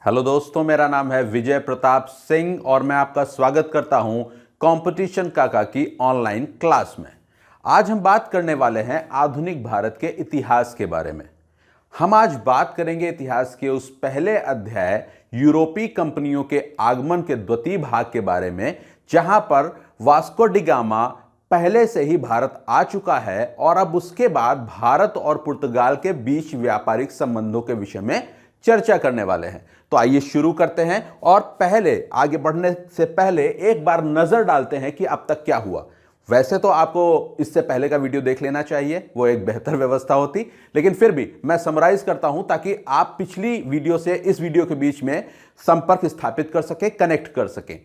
Hello दोस्तों, मेरा नाम है विजय प्रताप सिंह और मैं आपका स्वागत करता हूं कंपटीशन काका की ऑनलाइन क्लास में। आज हम बात करने वाले हैं आधुनिक भारत के इतिहास के बारे में। हम आज बात करेंगे इतिहास के उस पहले अध्याय यूरोपीय कंपनियों के आगमन के द्वितीय भाग के बारे में, जहां पर वास्को डी गामा पहले से ही भारत आ चुका है और अब उसके बाद भारत और पुर्तगाल के बीच व्यापारिक संबंधों के विषय में चर्चा करने वाले हैं। तो आइए शुरू करते हैं और पहले आगे बढ़ने से पहले एक बार नजर डालते हैं कि अब तक क्या हुआ। वैसे तो आपको इससे पहले का वीडियो देख लेना चाहिए, वो एक बेहतर व्यवस्था होती, लेकिन फिर भी मैं समराइज करता हूं ताकि आप पिछली वीडियो से इस वीडियो के बीच में संपर्क स्थापित कर सकें, कनेक्ट कर सकें।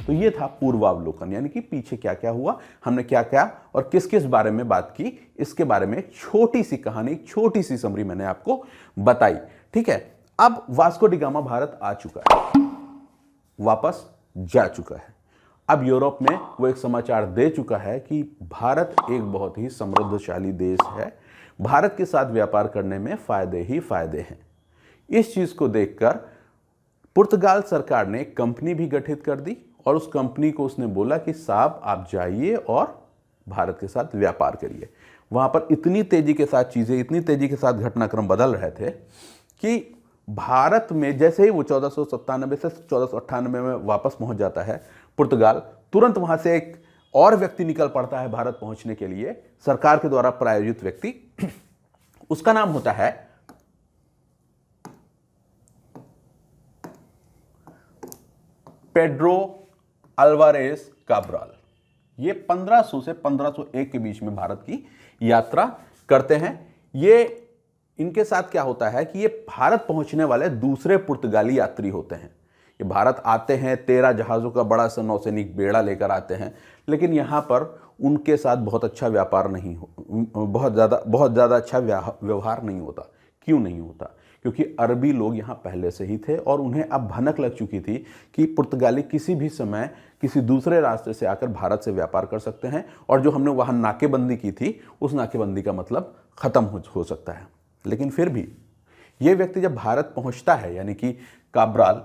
तो ये था पूर्वावलोकन, यानी कि पीछे क्या क्या हुआ, हमने क्या क्या और किस किस बारे में बात की, इसके बारे में एक छोटी सी कहानी, छोटी सी समरी मैंने आपको बताई। ठीक है, अब वास्को डी गामा भारत आ चुका है, वापस जा चुका है। अब यूरोप में वो एक समाचार दे चुका है कि भारत एक बहुत ही समृद्धशाली देश है, भारत के साथ व्यापार करने में फायदे ही फायदे हैं। इस चीज को देखकर पुर्तगाल सरकार ने एक कंपनी भी गठित कर दी और उस कंपनी को उसने बोला कि साहब आप जाइए और भारत के साथ व्यापार करिए। वहां पर इतनी तेजी के साथ चीजें, इतनी तेजी के साथ घटनाक्रम बदल रहे थे कि भारत में जैसे ही वो 1497 से 1498 में वापस पहुंच जाता है पुर्तगाल, तुरंत वहां से एक और व्यक्ति निकल पड़ता है भारत पहुंचने के लिए, सरकार के द्वारा प्रायोजित व्यक्ति। उसका नाम होता है पेड्रो अल्वारेज काब्राल। ये 1500 से 1501 के बीच में भारत की यात्रा करते हैं। ये इनके साथ क्या होता है कि ये भारत पहुंचने वाले दूसरे पुर्तगाली यात्री होते हैं। ये भारत आते हैं, 13 जहाज़ों का बड़ा सा नौसैनिक बेड़ा लेकर आते हैं, लेकिन यहाँ पर उनके साथ बहुत अच्छा व्यापार नहीं हो, बहुत ज़्यादा अच्छा व्यवहार नहीं होता। क्यों नहीं होता? क्योंकि अरबी लोग यहाँ पहले से ही थे और उन्हें अब भनक लग चुकी थी कि पुर्तगाली किसी भी समय किसी दूसरे रास्ते से आकर भारत से व्यापार कर सकते हैं, और जो हमने वहाँ नाकेबंदी की थी उस नाकेबंदी का मतलब ख़त्म हो सकता है। लेकिन फिर भी ये व्यक्ति जब भारत पहुँचता है, यानी कि काब्राल,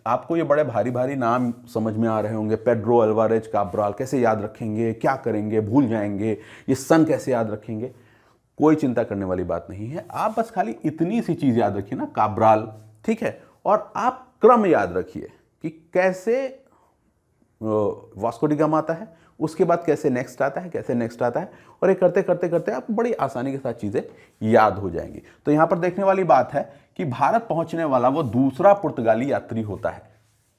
आपको ये बड़े भारी भारी नाम समझ में आ रहे होंगे, पेड्रो अल्वारेज काब्राल, कैसे याद रखेंगे, क्या करेंगे, भूल जाएंगे, ये सन कैसे याद रखेंगे? कोई चिंता करने वाली बात नहीं है। आप बस खाली इतनी सी चीज याद रखिए ना, काब्राल, ठीक है, और आप क्रम याद रखिए कि कैसे वास्को डी गामा आता है, उसके बाद कैसे नेक्स्ट आता है, कैसे नेक्स्ट आता है, और ये करते करते करते आप बड़ी आसानी के साथ चीजें याद हो जाएंगी। तो यहां पर देखने वाली बात है कि भारत पहुंचने वाला वो दूसरा पुर्तगाली यात्री होता है।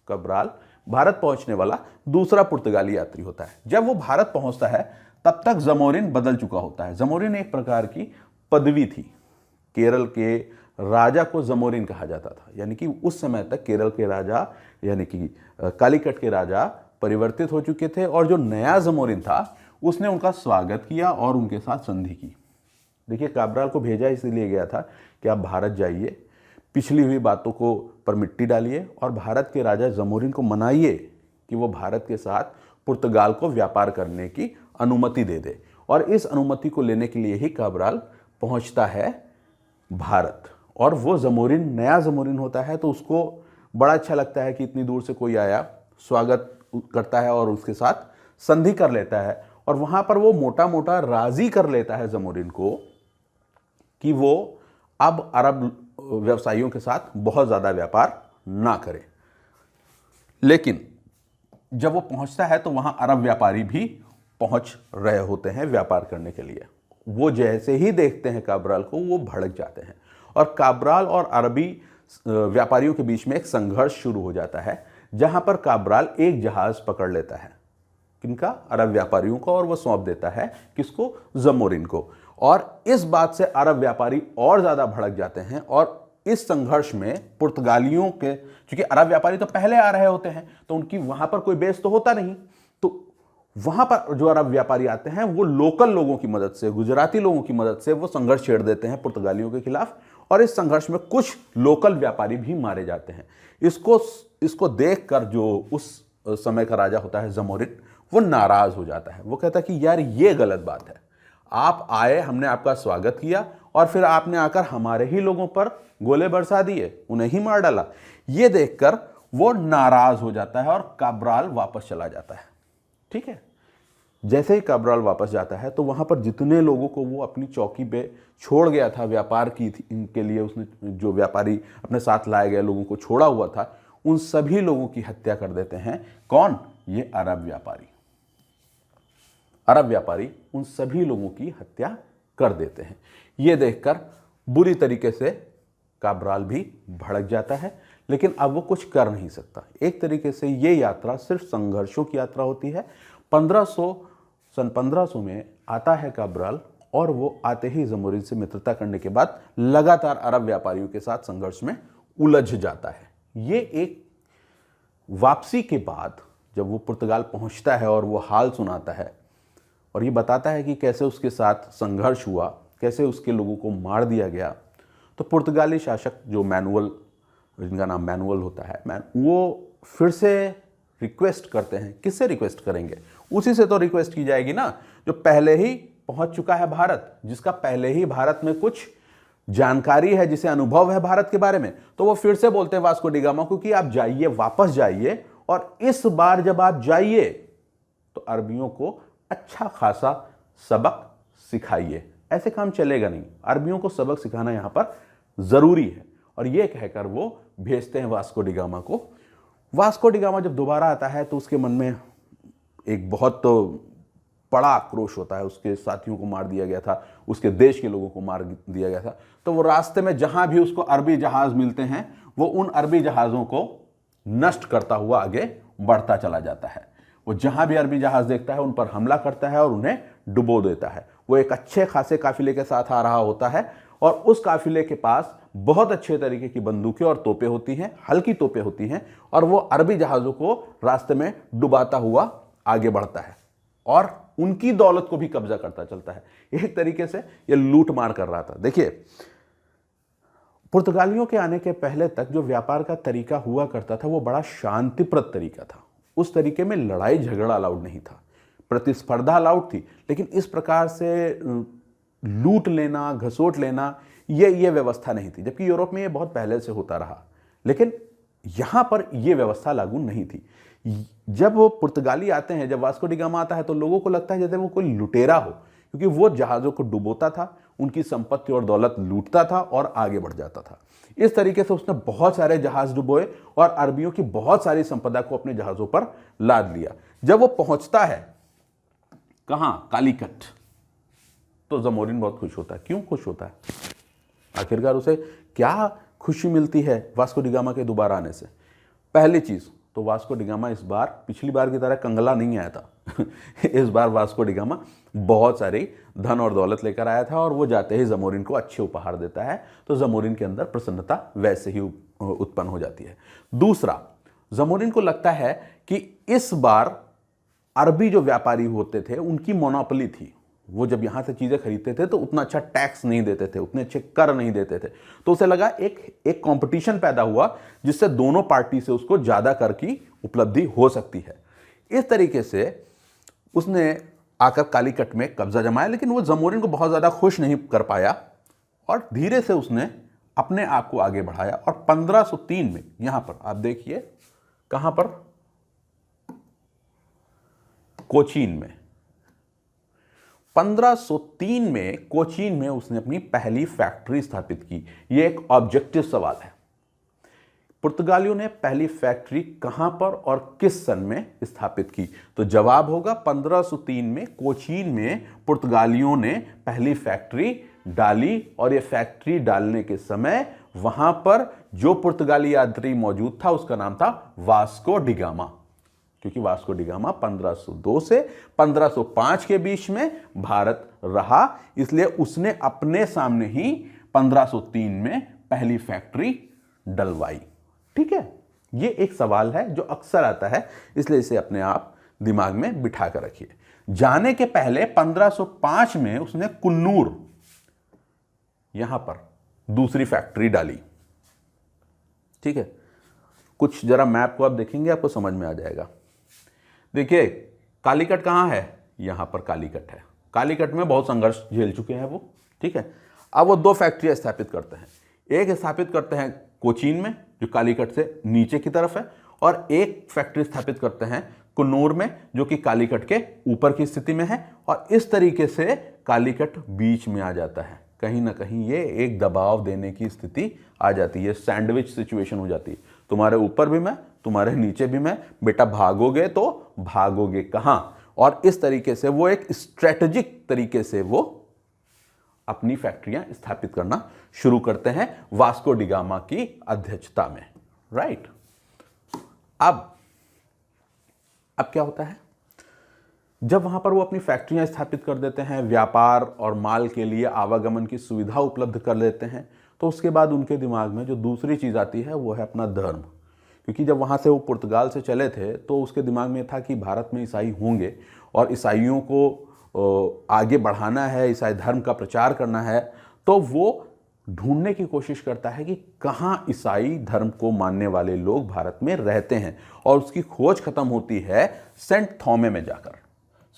काब्राल भारत पहुंचने वाला दूसरा पुर्तगाली यात्री होता है। जब वो भारत पहुंचता है तब तक जमोरिन बदल चुका होता है। जमोरिन एक प्रकार की पदवी थी। केरल के राजा को जमोरिन कहा जाता था, यानी कि उस समय तक केरल के राजा, यानी कि कालीकट के राजा परिवर्तित हो चुके थे, और जो नया जमोरिन था उसने उनका स्वागत किया और उनके साथ संधि की। देखिए, काब्राल को भेजा इसलिए गया था कि आप भारत जाइए, पिछली हुई बातों को पर मिट्टी डालिए और भारत के राजा जमोरिन को मनाइए कि वो भारत के साथ पुर्तगाल को व्यापार करने की अनुमति दे दे। और इस अनुमति को लेने के लिए ही काब्राल पहुंचता है भारत। और वो जमोरिन नया जमोरिन होता है, तो उसको बड़ा अच्छा लगता है कि इतनी दूर से कोई आया, स्वागत करता है और उसके साथ संधि कर लेता है। और वहां पर वो मोटा मोटा राजी कर लेता है जमोरिन को कि वो अब अरब व्यवसायियों के साथ बहुत ज्यादा व्यापार ना करे। लेकिन जब वो पहुंचता है तो वहां अरब व्यापारी भी पहुंच रहे होते हैं व्यापार करने के लिए। वो जैसे ही देखते हैं काब्राल को, वो भड़क जाते हैं और काब्राल और अरबी व्यापारियों के बीच में एक संघर्ष शुरू हो जाता है, जहां पर काब्राल एक जहाज पकड़ लेता है, किनका? अरब व्यापारियों को, और वो सौंप देता है किसको? जमोरिन को। और इस बात से अरब व्यापारी और ज्यादा भड़क जाते हैं और इस संघर्ष में पुर्तगालियों के, क्योंकि अरब व्यापारी तो पहले आ रहे होते हैं तो उनकी वहां पर कोई बेस तो होता नहीं, तो वहां पर जो अरब व्यापारी आते हैं वो लोकल लोगों की मदद से, गुजराती लोगों की मदद से वो संघर्ष छेड़ देते हैं पुर्तगालियों के खिलाफ, और इस संघर्ष में कुछ लोकल व्यापारी भी मारे जाते हैं। इसको देखकर जो उस समय का राजा होता है जमोरिन, वो नाराज हो जाता है। वो कहता है कि यार ये गलत बात है, आप आए, हमने आपका स्वागत किया और फिर आपने आकर हमारे ही लोगों पर गोले बरसा दिए, उन्हें ही मार डाला। ये देखकर वो नाराज हो जाता है और काब्राल वापस चला जाता है। ठीक है, जैसे ही काब्राल वापस जाता है तो वहां पर जितने लोगों को वो अपनी चौकी पे छोड़ गया था, व्यापार की थी इनके लिए, उसने जो व्यापारी अपने साथ लाए गए लोगों को छोड़ा हुआ था, उन सभी लोगों की हत्या कर देते हैं। कौन? ये अरब व्यापारी। अरब व्यापारी उन सभी लोगों की हत्या कर देते हैं। ये देखकर बुरी तरीके से काब्राल भी भड़क जाता है, लेकिन अब वो कुछ कर नहीं सकता। एक तरीके से ये यात्रा सिर्फ संघर्षों की यात्रा होती है। सन 1500 में आता है काब्राल, और वो आते ही जमोरिन से मित्रता करने के बाद लगातार अरब व्यापारियों के साथ संघर्ष में उलझ जाता है। ये एक वापसी के बाद जब वो पुर्तगाल पहुंचता है और वो हाल सुनाता है और ये बताता है कि कैसे उसके साथ संघर्ष हुआ, कैसे उसके लोगों को मार दिया गया, तो पुर्तगाली शासक जो मैनुअल, जिनका नाम मैनुअल होता है, वो फिर से रिक्वेस्ट करते हैं। किससे रिक्वेस्ट करेंगे? उसी से तो रिक्वेस्ट की जाएगी ना जो पहले ही पहुंच चुका है भारत, जिसका पहले ही भारत में कुछ जानकारी है, जिसे अनुभव है भारत के बारे में। तो वो फिर से बोलते हैं वास्को डी गामा को कि आप जाइए, वापस जाइए, और इस बार जब आप जाइए तो अरबियों को अच्छा खासा सबक सिखाइए। ऐसे काम चलेगा नहीं, अरबियों को सबक सिखाना यहां पर जरूरी है। और ये कहकर वो भेजते हैं वास्को डी गामा को। वास्को डी गामा जब दोबारा आता है तो उसके मन में एक बहुत बड़ा आक्रोश होता है। उसके साथियों को मार दिया गया था, उसके देश के लोगों को मार दिया गया था। तो वो रास्ते में जहां भी उसको अरबी जहाज मिलते हैं, वो उन अरबी जहाजों को नष्ट करता हुआ आगे बढ़ता चला जाता है। वो जहां भी अरबी जहाज देखता है उन पर हमला करता है और उन्हें डुबो देता है। वो एक अच्छे खासे काफिले के साथ आ रहा होता है और उस काफिले के पास बहुत अच्छे तरीके की बंदूकें और तोपें होती हैं, हल्की तोपें होती हैं, और वो अरबी जहाजों को रास्ते में डुबाता हुआ आगे बढ़ता है और उनकी दौलत को भी कब्जा करता चलता है। एक तरीके से ये लूट मार कर रहा था। देखिए, पुर्तगालियों के आने के पहले तक जो व्यापार का तरीका हुआ करता था वो बड़ा शांतिप्रद तरीका था। उस तरीके में लड़ाई झगड़ा अलाउड नहीं था, प्रतिस्पर्धा अलाउड थी, लेकिन इस प्रकार से लूट लेना, घसोट लेना, ये व्यवस्था नहीं थी। जबकि यूरोप में ये बहुत पहले से होता रहा, लेकिन यहां पर यह व्यवस्था लागू नहीं थी। जब वो पुर्तगाली आते हैं, जब वास्को डी गामा आता है, तो लोगों को लगता है जैसे वो कोई लुटेरा हो, क्योंकि वो जहाजों को डुबोता था, उनकी संपत्ति और दौलत लूटता था और आगे बढ़ जाता था। इस तरीके से उसने बहुत सारे जहाज डुबोए और अरबियों की बहुत सारी संपदा को अपने जहाजों पर लाद लिया। जब वो पहुंचता है कहां? कालीकट, तो जमोरिन बहुत खुश होता है। क्यों खुश होता है? आखिरकार उसे क्या खुशी मिलती है वास्को डी गामा के दोबारा आने से? पहली चीज तो वास्को डी गामा इस बार पिछली बार की तरह कंगला नहीं आया था। इस बार वास्को डी गामा बहुत सारी धन और दौलत लेकर आया था और वो जाते ही जमोरिन को अच्छे उपहार देता है, तो जमोरिन के अंदर प्रसन्नता वैसे ही उत्पन्न हो जाती है। दूसरा, जमोरिन को लगता है कि इस बार अरबी जो व्यापारी होते थे उनकी मोनोपोली थी। वो जब यहां से चीजें खरीदते थे तो उतना अच्छा टैक्स नहीं देते थे, उतने अच्छे कर नहीं देते थे। तो उसे लगा एक कंपटीशन पैदा हुआ जिससे दोनों पार्टी से उसको ज्यादा कर की उपलब्धि हो सकती है। इस तरीके से उसने आकर कालीकट में कब्जा जमाया, लेकिन वो जमोरिन को बहुत ज्यादा खुश नहीं कर पाया और धीरे से उसने अपने आप को आगे बढ़ाया। और 1503 में यहां पर आप देखिए, कहां पर? कोचीन में। 1503 में कोचीन में उसने अपनी पहली फैक्ट्री स्थापित की। यह एक ऑब्जेक्टिव सवाल है। पुर्तगालियों ने पहली फैक्ट्री कहां पर और किस सन में स्थापित की? तो जवाब होगा 1503 में कोचीन में पुर्तगालियों ने पहली फैक्ट्री डाली। और यह फैक्ट्री डालने के समय वहां पर जो पुर्तगाली यात्री मौजूद था उसका नाम था वास्को डी गामा, क्योंकि वास्को डी गामा 1502 से 1505 के बीच में भारत रहा, इसलिए उसने अपने सामने ही 1503 में पहली फैक्ट्री डलवाई। ठीक है, ये एक सवाल है जो अक्सर आता है, इसलिए इसे अपने आप दिमाग में बिठा कर रखिए। जाने के पहले 1505 में उसने कुन्नूर यहां पर दूसरी फैक्ट्री डाली। ठीक है, कुछ जरा मैप को आप देखेंगे आपको समझ में आ जाएगा। देखिए कालीकट कहां है, यहां पर कालीकट है। कालीकट में बहुत संघर्ष झेल चुके हैं वो। ठीक है, अब वो 2 फैक्ट्रियां स्थापित करते हैं। एक स्थापित करते हैं कोचीन में जो कालीकट से नीचे की तरफ है, और एक फैक्ट्री स्थापित करते हैं कुन्नूर में जो कि कालीकट के ऊपर की स्थिति में है। और इस तरीके से कालीकट बीच में आ जाता है। कहीं ना कहीं ये एक दबाव देने की स्थिति आ जाती है, सैंडविच सिचुएशन हो जाती है। तुम्हारे ऊपर भी मैं, तुम्हारे नीचे भी मैं, बेटा भागोगे तो भागोगे कहां। और इस तरीके से वो एक स्ट्रेटेजिक तरीके से वो अपनी फैक्ट्रियां स्थापित करना शुरू करते हैं वास्को डी गामा की अध्यक्षता में। राइट, अब क्या होता है, जब वहां पर वो अपनी फैक्ट्रियां स्थापित कर देते हैं, व्यापार और माल के लिए आवागमन की सुविधा उपलब्ध कर लेते हैं, तो उसके बाद उनके दिमाग में जो दूसरी चीज आती है वो है अपना धर्म। क्योंकि जब वहाँ से वो पुर्तगाल से चले थे तो उसके दिमाग में था कि भारत में ईसाई होंगे और ईसाइयों को आगे बढ़ाना है, ईसाई धर्म का प्रचार करना है। तो वो ढूंढने की कोशिश करता है कि कहाँ ईसाई धर्म को मानने वाले लोग भारत में रहते हैं, और उसकी खोज खत्म होती है सेंट थॉमे में जाकर।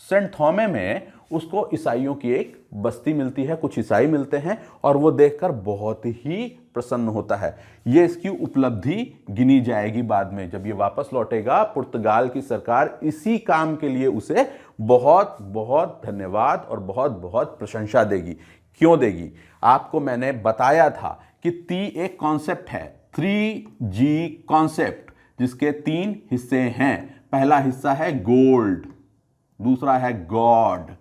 सेंट थॉमे में उसको ईसाइयों की एक बस्ती मिलती है, कुछ ईसाई मिलते हैं, और वो देखकर बहुत ही प्रसन्न होता है। ये इसकी उपलब्धि गिनी जाएगी बाद में, जब ये वापस लौटेगा पुर्तगाल की सरकार इसी काम के लिए उसे बहुत बहुत धन्यवाद और बहुत बहुत प्रशंसा देगी। क्यों देगी? आपको मैंने बताया था कि एक कॉन्सेप्ट है 3G कॉन्सेप्ट, जिसके 3 हिस्से हैं। पहला हिस्सा है गोल्ड, दूसरा है गॉड,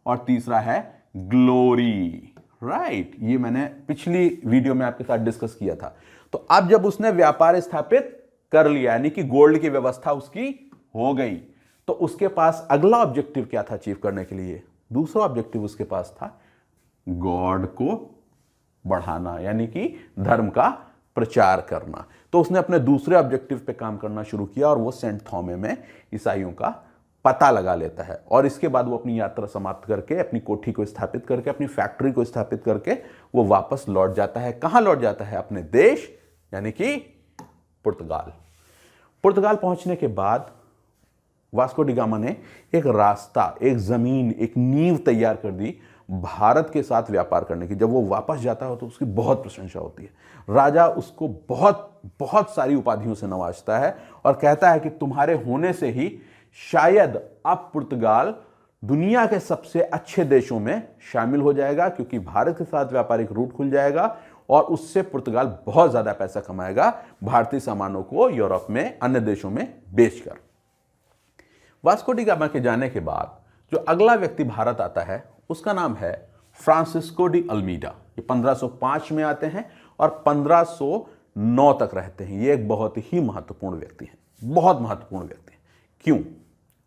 और तीसरा है ग्लोरी। राइट, ये मैंने पिछली वीडियो में आपके साथ डिस्कस किया था। तो अब जब उसने व्यापार स्थापित कर लिया, यानी कि गोल्ड की व्यवस्था उसकी हो गई, तो उसके पास अगला ऑब्जेक्टिव क्या था अचीव करने के लिए? दूसरा ऑब्जेक्टिव उसके पास था गॉड को बढ़ाना, यानी कि धर्म का प्रचार करना। तो उसने अपने दूसरे ऑब्जेक्टिव पे काम करना शुरू किया, और वो सेंट थॉमे में ईसाइयों का पता लगा लेता है। और इसके बाद वो अपनी यात्रा समाप्त करके, अपनी कोठी को स्थापित करके, अपनी फैक्ट्री को स्थापित करके वो वापस लौट जाता है। कहां लौट जाता है? अपने देश, यानी कि पुर्तगाल। पुर्तगाल पहुंचने के बाद वास्को डी गामा ने एक रास्ता, एक जमीन, एक नींव तैयार कर दी भारत के साथ व्यापार करने की। जब वो वापस जाता है तो उसकी बहुत प्रशंसा होती है। राजा उसको बहुत बहुत सारी उपाधियों से नवाजता है और कहता है कि तुम्हारे होने से ही शायद अब पुर्तगाल दुनिया के सबसे अच्छे देशों में शामिल हो जाएगा, क्योंकि भारत के साथ व्यापारिक रूट खुल जाएगा और उससे पुर्तगाल बहुत ज्यादा पैसा कमाएगा भारतीय सामानों को यूरोप में, अन्य देशों में बेचकर। वास्को डी गामा के जाने के बाद जो अगला व्यक्ति भारत आता है उसका नाम है फ्रांसिस्को डी अल्मीडा। ये 1505 में आते हैं और 1509 तक रहते हैं। ये एक बहुत ही महत्वपूर्ण व्यक्ति हैं, बहुत महत्वपूर्ण व्यक्ति हैं। क्यों?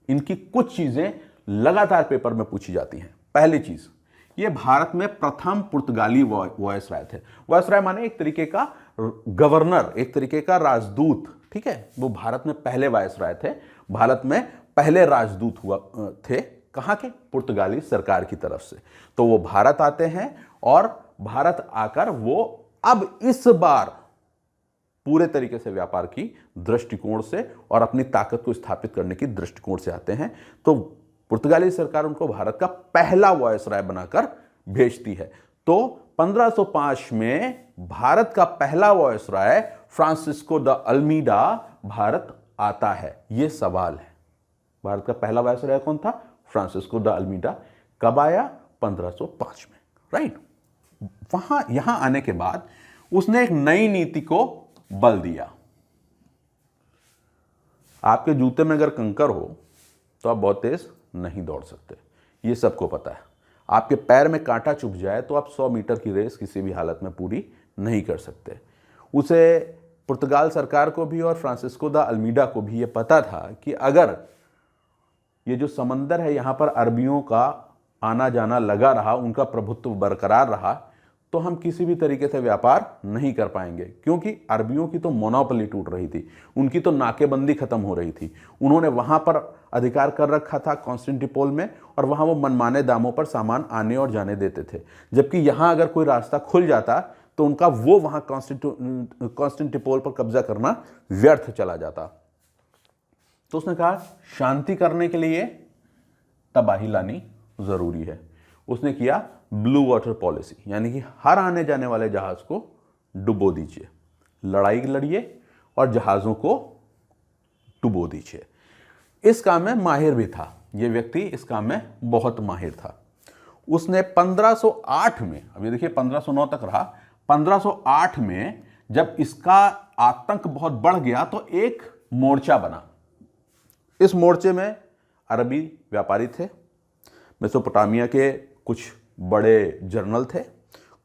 इनकी कुछ चीजें लगातार पेपर में पूछी जाती हैं। पहली चीज, ये भारत में प्रथम पुर्तगाली वायसराय थे। वायसराय माने एक तरीके का गवर्नर, एक तरीके का राजदूत। ठीक है, वो भारत में पहले वायसराय थे, भारत में पहले राजदूत हुआ थे। कहां के? पुर्तगाली सरकार की तरफ से। तो वो भारत आते हैं और भारत आकर वो अब इस बार पूरे तरीके से व्यापार की दृष्टिकोण से और अपनी ताकत को स्थापित करने की दृष्टिकोण से आते हैं। तो पुर्तगाली सरकार उनको भारत का पहला वायसराय बनाकर भेजती है। तो 1505 में भारत का पहला viceroy Francisco de Almeida Bharat आता है। यह सवाल है, भारत का पहला वायसराय कौन था? Francisco de Almeida. कब आया? 1505 में। राइट, यहां आने के बाद उसने एक नई नीति को बल दिया। आपके जूते में अगर कंकर हो तो आप बहुत तेज नहीं दौड़ सकते, ये सबको पता है। आपके पैर में कांटा चुभ जाए तो आप 100 मीटर की रेस किसी भी हालत में पूरी नहीं कर सकते। उसे, पुर्तगाल सरकार को भी और फ्रांसिस्को द अल्मीडा को भी यह पता था कि अगर ये जो समंदर है यहां पर अरबियों का आना जाना लगा रहा, उनका प्रभुत्व बरकरार रहा, तो हम किसी भी तरीके से व्यापार नहीं कर पाएंगे, क्योंकि अरबियों की तो मोनोपोली टूट रही थी, उनकी तो नाकेबंदी खत्म हो रही थी। उन्होंने वहां पर अधिकार कर रखा था कॉन्स्टेंटिनोपल में, और वहां वो मनमाने दामों पर सामान आने और जाने देते थे। जबकि यहां अगर कोई रास्ता खुल जाता तो उनका वो वहां कॉन्स्टेंटिनोपल पर कब्जा करना व्यर्थ चला जाता। तो उसने कहा शांति करने के लिए तबाही लानी जरूरी है। उसने किया ब्लू वाटर पॉलिसी, यानी कि हर आने जाने वाले जहाज को डुबो दीजिए, लड़ाई लड़िए और जहाजों को डुबो दीजिए। इस काम में माहिर भी था, यह व्यक्ति इस काम में बहुत माहिर था। उसने 1508 में, अभी देखिए 1509 तक रहा, 1508 में जब इसका आतंक बहुत बढ़ गया तो एक मोर्चा बना। इस मोर्चे में अरबी व्यापारी थे, मेसोपोटामिया के कुछ बड़े जर्नल थे,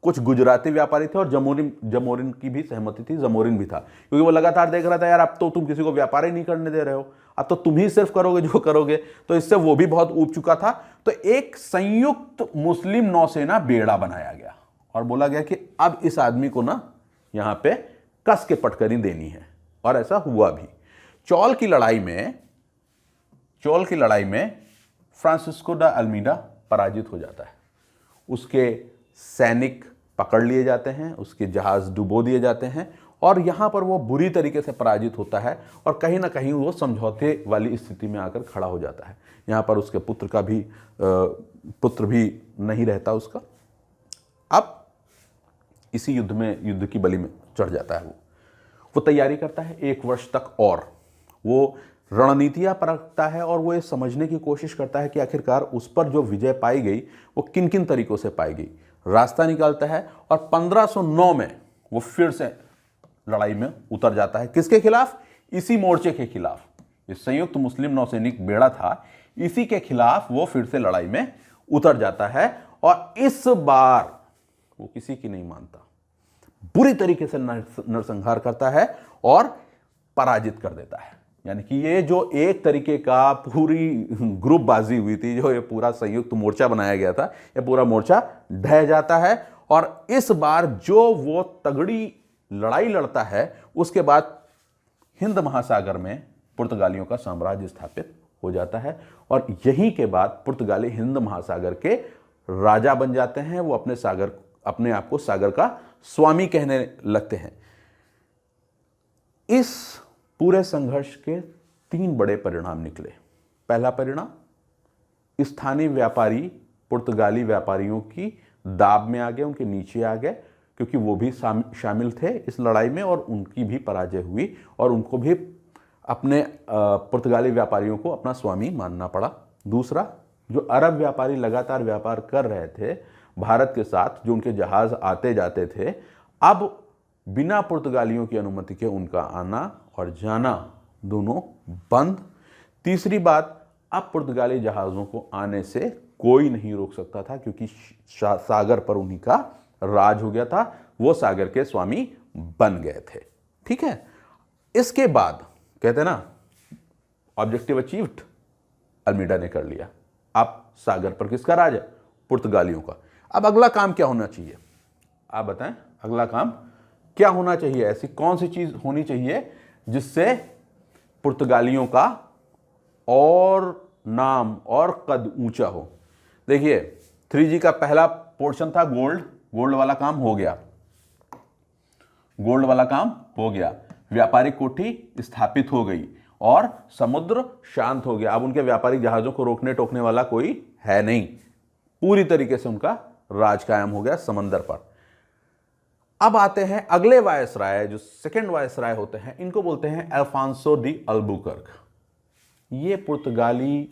कुछ गुजराती व्यापारी थे, और जमोरिन की भी सहमति थी, जमोरिन भी था, क्योंकि वो लगातार देख रहा था यार अब तो तुम किसी को व्यापार ही नहीं करने दे रहे हो, अब तो तुम ही सिर्फ करोगे जो करोगे। तो इससे वो भी बहुत ऊब चुका था। तो एक संयुक्त मुस्लिम नौसेना बेड़ा बनाया गया और बोला गया कि अब इस आदमी को ना यहां पे कस के पटकनी देनी है, और ऐसा हुआ भी। चौल की लड़ाई में फ्रांसिस्को दा अल्मीडा पराजित हो जाता है, उसके सैनिक पकड़ लिए जाते हैं, उसके जहाज डुबो दिए जाते हैं, और यहां पर वो बुरी तरीके से पराजित होता है और कहीं ना कहीं वो समझौते वाली स्थिति में आकर खड़ा हो जाता है। यहां पर उसके पुत्र भी नहीं रहता उसका। अब इसी युद्ध की बलि में चढ़ जाता है। वो तैयारी करता है 1 वर्ष तक, और वो रणनीतियां परखता है, और वो ये समझने की कोशिश करता है कि आखिरकार उस पर जो विजय पाई गई वो किन किन तरीकों से पाई गई। रास्ता निकालता है, और 1509 में वो फिर से लड़ाई में उतर जाता है। किसके खिलाफ? इसी मोर्चे के खिलाफ। ये संयुक्त मुस्लिम नौसैनिक बेड़ा था, इसी के खिलाफ वो फिर से लड़ाई में उतर जाता है, और इस बार वो किसी की नहीं मानता, बुरी तरीके से नरसंहार करता है और पराजित कर देता है। यानी कि ये जो एक तरीके का पूरी ग्रुपबाजी हुई थी, जो ये पूरा संयुक्त मोर्चा बनाया गया था, ये पूरा मोर्चा ढह जाता है। और इस बार जो वो तगड़ी लड़ाई लड़ता है, उसके बाद हिंद महासागर में पुर्तगालियों का साम्राज्य स्थापित हो जाता है, और यहीं के बाद पुर्तगाली हिंद महासागर के राजा बन जाते हैं। वो अपने आप को सागर का स्वामी कहने लगते हैं। इस पूरे संघर्ष के 3 बड़े परिणाम निकले। पहला परिणाम, स्थानीय व्यापारी पुर्तगाली व्यापारियों की दाब में आ गए, उनके नीचे आ गए, क्योंकि वो भी शामिल थे इस लड़ाई में, और उनकी भी पराजय हुई, और उनको भी अपने पुर्तगाली व्यापारियों को अपना स्वामी मानना पड़ा। दूसरा, जो अरब व्यापारी लगातार व्यापार कर रहे थे भारत के साथ, जो उनके जहाज आते जाते थे, अब बिना पुर्तगालियों की अनुमति के उनका आना और जाना दोनों बंद। तीसरी बात, अब पुर्तगाली जहाज़ों को आने से कोई नहीं रोक सकता था, क्योंकि सागर पर उन्हीं का राज हो गया था, वो सागर के स्वामी बन गए थे। ठीक है, इसके बाद कहते हैं ना, ऑब्जेक्टिव अचीव्ड, अल्मीडा ने कर लिया। अब सागर पर किसका राज है? पुर्तगालियों का। अब अगला काम क्या होना चाहिए? आप बताएं, अगला काम क्या होना चाहिए? ऐसी कौन सी चीज होनी चाहिए जिससे पुर्तगालियों का और नाम और कद ऊंचा हो? देखिए, 3G का पहला पोर्शन था गोल्ड वाला काम हो गया, व्यापारिक कोठी स्थापित हो गई, और समुद्र शांत हो गया। अब उनके व्यापारिक जहाजों को रोकने टोकने वाला कोई है नहीं, पूरी तरीके से उनका राज कायम हो गया समंदर पर। अब आते हैं अगले वायसराय, जो सेकंड वायसराय होते हैं, इनको बोलते हैं अल्फांसो डी अल्बुकर्क। ये पुर्तगाली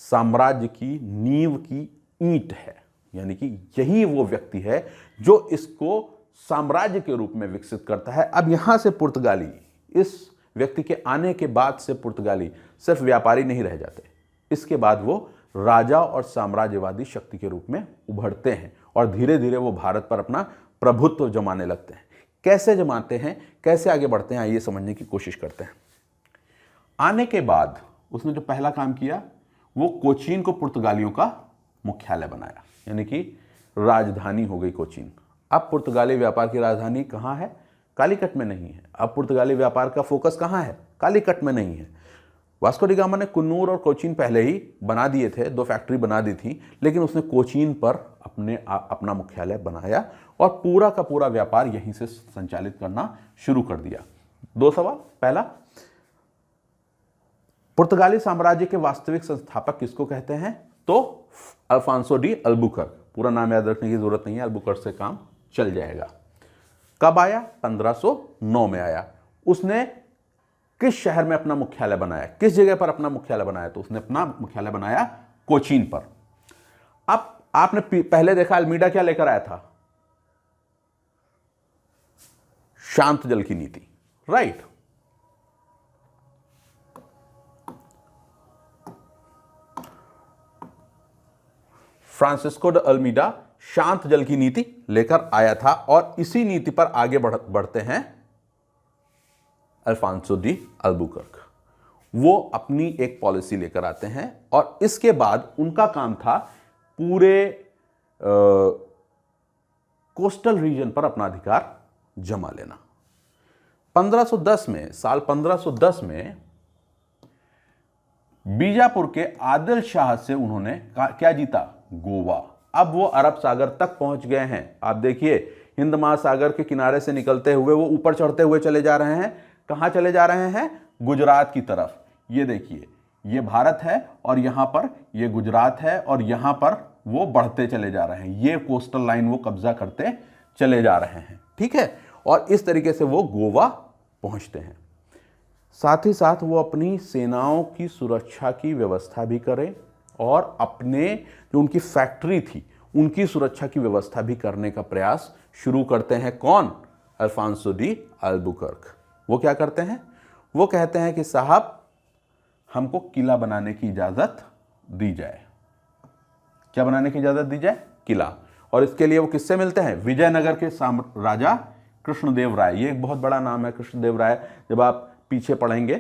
साम्राज्य की नींव की ईंट है, यानी कि यही वो व्यक्ति है जो इसको साम्राज्य के रूप में विकसित करता है। अब यहां से पुर्तगाली, इस व्यक्ति के आने के बाद से पुर्तगाली सिर्फ व्यापारी नहीं रह जाते, इसके बाद वो राजा और साम्राज्यवादी शक्ति के रूप में उभरते हैं, और धीरे धीरे वो भारत पर अपना प्रभुत्व जमाने लगते हैं। कैसे जमाते हैं, कैसे आगे बढ़ते हैं, आइए समझने की कोशिश करते हैं। आने के बाद उसने जो पहला काम किया, वो कोचीन को पुर्तगालियों का मुख्यालय बनाया, यानी कि राजधानी हो गई कोचीन। अब पुर्तगाली व्यापार की राजधानी कहाँ है? कालीकट में नहीं है। अब पुर्तगाली व्यापार का फोकस कहाँ है? कालीकट में नहीं है। वास्को डी गामा ने कुन्नूर और कोचीन पहले ही बना दिए थे, 2 फैक्ट्री बना दी थी, लेकिन उसने कोचीन पर अपना मुख्यालय बनाया और पूरा का पूरा व्यापार यहीं से संचालित करना शुरू कर दिया। 2 सवाल। पहला, पुर्तगाली साम्राज्य के वास्तविक संस्थापक किसको कहते हैं? तो अल्फांसो डी अल्बुकर्क। पूरा नाम याद रखने की जरूरत नहीं है, अल्बुकर्क से काम चल जाएगा। कब आया? 1509 में आया। उसने किस शहर में अपना मुख्यालय बनाया? किस जगह पर अपना मुख्यालय बनाया? तो उसने अपना मुख्यालय बनाया कोचीन पर। अब आपने पहले देखा अल्मीडा क्या लेकर आया था? शांत जल की नीति, राइट। फ्रांसिस्को द अल्मीडा शांत जल की नीति लेकर आया था और इसी नीति पर आगे बढ़ते हैं अल्फांसो डी अल्बुकर्क। वो अपनी एक पॉलिसी लेकर आते हैं और इसके बाद उनका काम था पूरे कोस्टल रीजन पर अपना अधिकार जमा लेना। 1510 में, साल 1510 में बीजापुर के आदिल शाह से उन्होंने क्या जीता? गोवा। अब वो अरब सागर तक पहुंच गए हैं। आप देखिए, हिंद महासागर के किनारे से निकलते हुए वो ऊपर चढ़ते हुए चले जा रहे हैं। कहां चले जा रहे हैं? गुजरात की तरफ। ये देखिए, ये भारत है और यहां पर ये गुजरात है और यहां पर वो बढ़ते चले जा रहे हैं। ये कोस्टल लाइन वो कब्जा करते चले जा रहे हैं, ठीक है। और इस तरीके से वो गोवा पहुंचते हैं। साथ ही साथ वो अपनी सेनाओं की सुरक्षा की व्यवस्था भी करें और अपने जो उनकी फैक्ट्री थी उनकी सुरक्षा की व्यवस्था भी करने का प्रयास शुरू करते हैं। कौन? Afonso de Albuquerque. वो क्या करते हैं? वो कहते हैं कि साहब, हमको किला बनाने की इजाजत दी जाए। क्या बनाने की इजाजत दी जाए? किला। और इसके लिए वो किससे मिलते हैं? विजयनगर के राजा कृष्णदेव राय। ये एक बहुत बड़ा नाम है, कृष्णदेव राय। जब आप पीछे पढ़ेंगे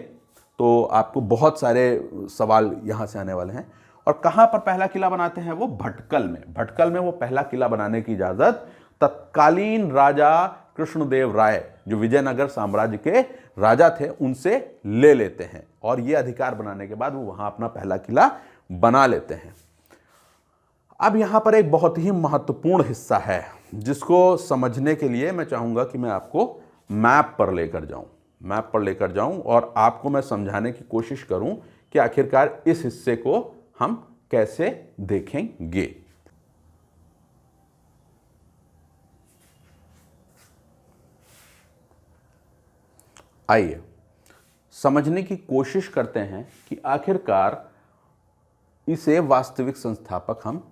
तो आपको बहुत सारे सवाल यहां से आने वाले हैं। और कहां पर पहला किला बनाते हैं? वो भटकल में। भटकल में वो पहला किला बनाने की इजाजत तत्कालीन राजा कृष्णदेव राय, जो विजयनगर साम्राज्य के राजा थे, उनसे ले लेते हैं। और ये अधिकार बनाने के बाद वो वहां अपना पहला किला बना लेते हैं। अब यहां पर एक बहुत ही महत्वपूर्ण हिस्सा है जिसको समझने के लिए मैं चाहूंगा कि मैं आपको मैप पर लेकर जाऊं और आपको मैं समझाने की कोशिश करूं कि आखिरकार इस हिस्से को हम कैसे देखेंगे। आइए समझने की कोशिश करते हैं कि आखिरकार इसे वास्तविक संस्थापक हम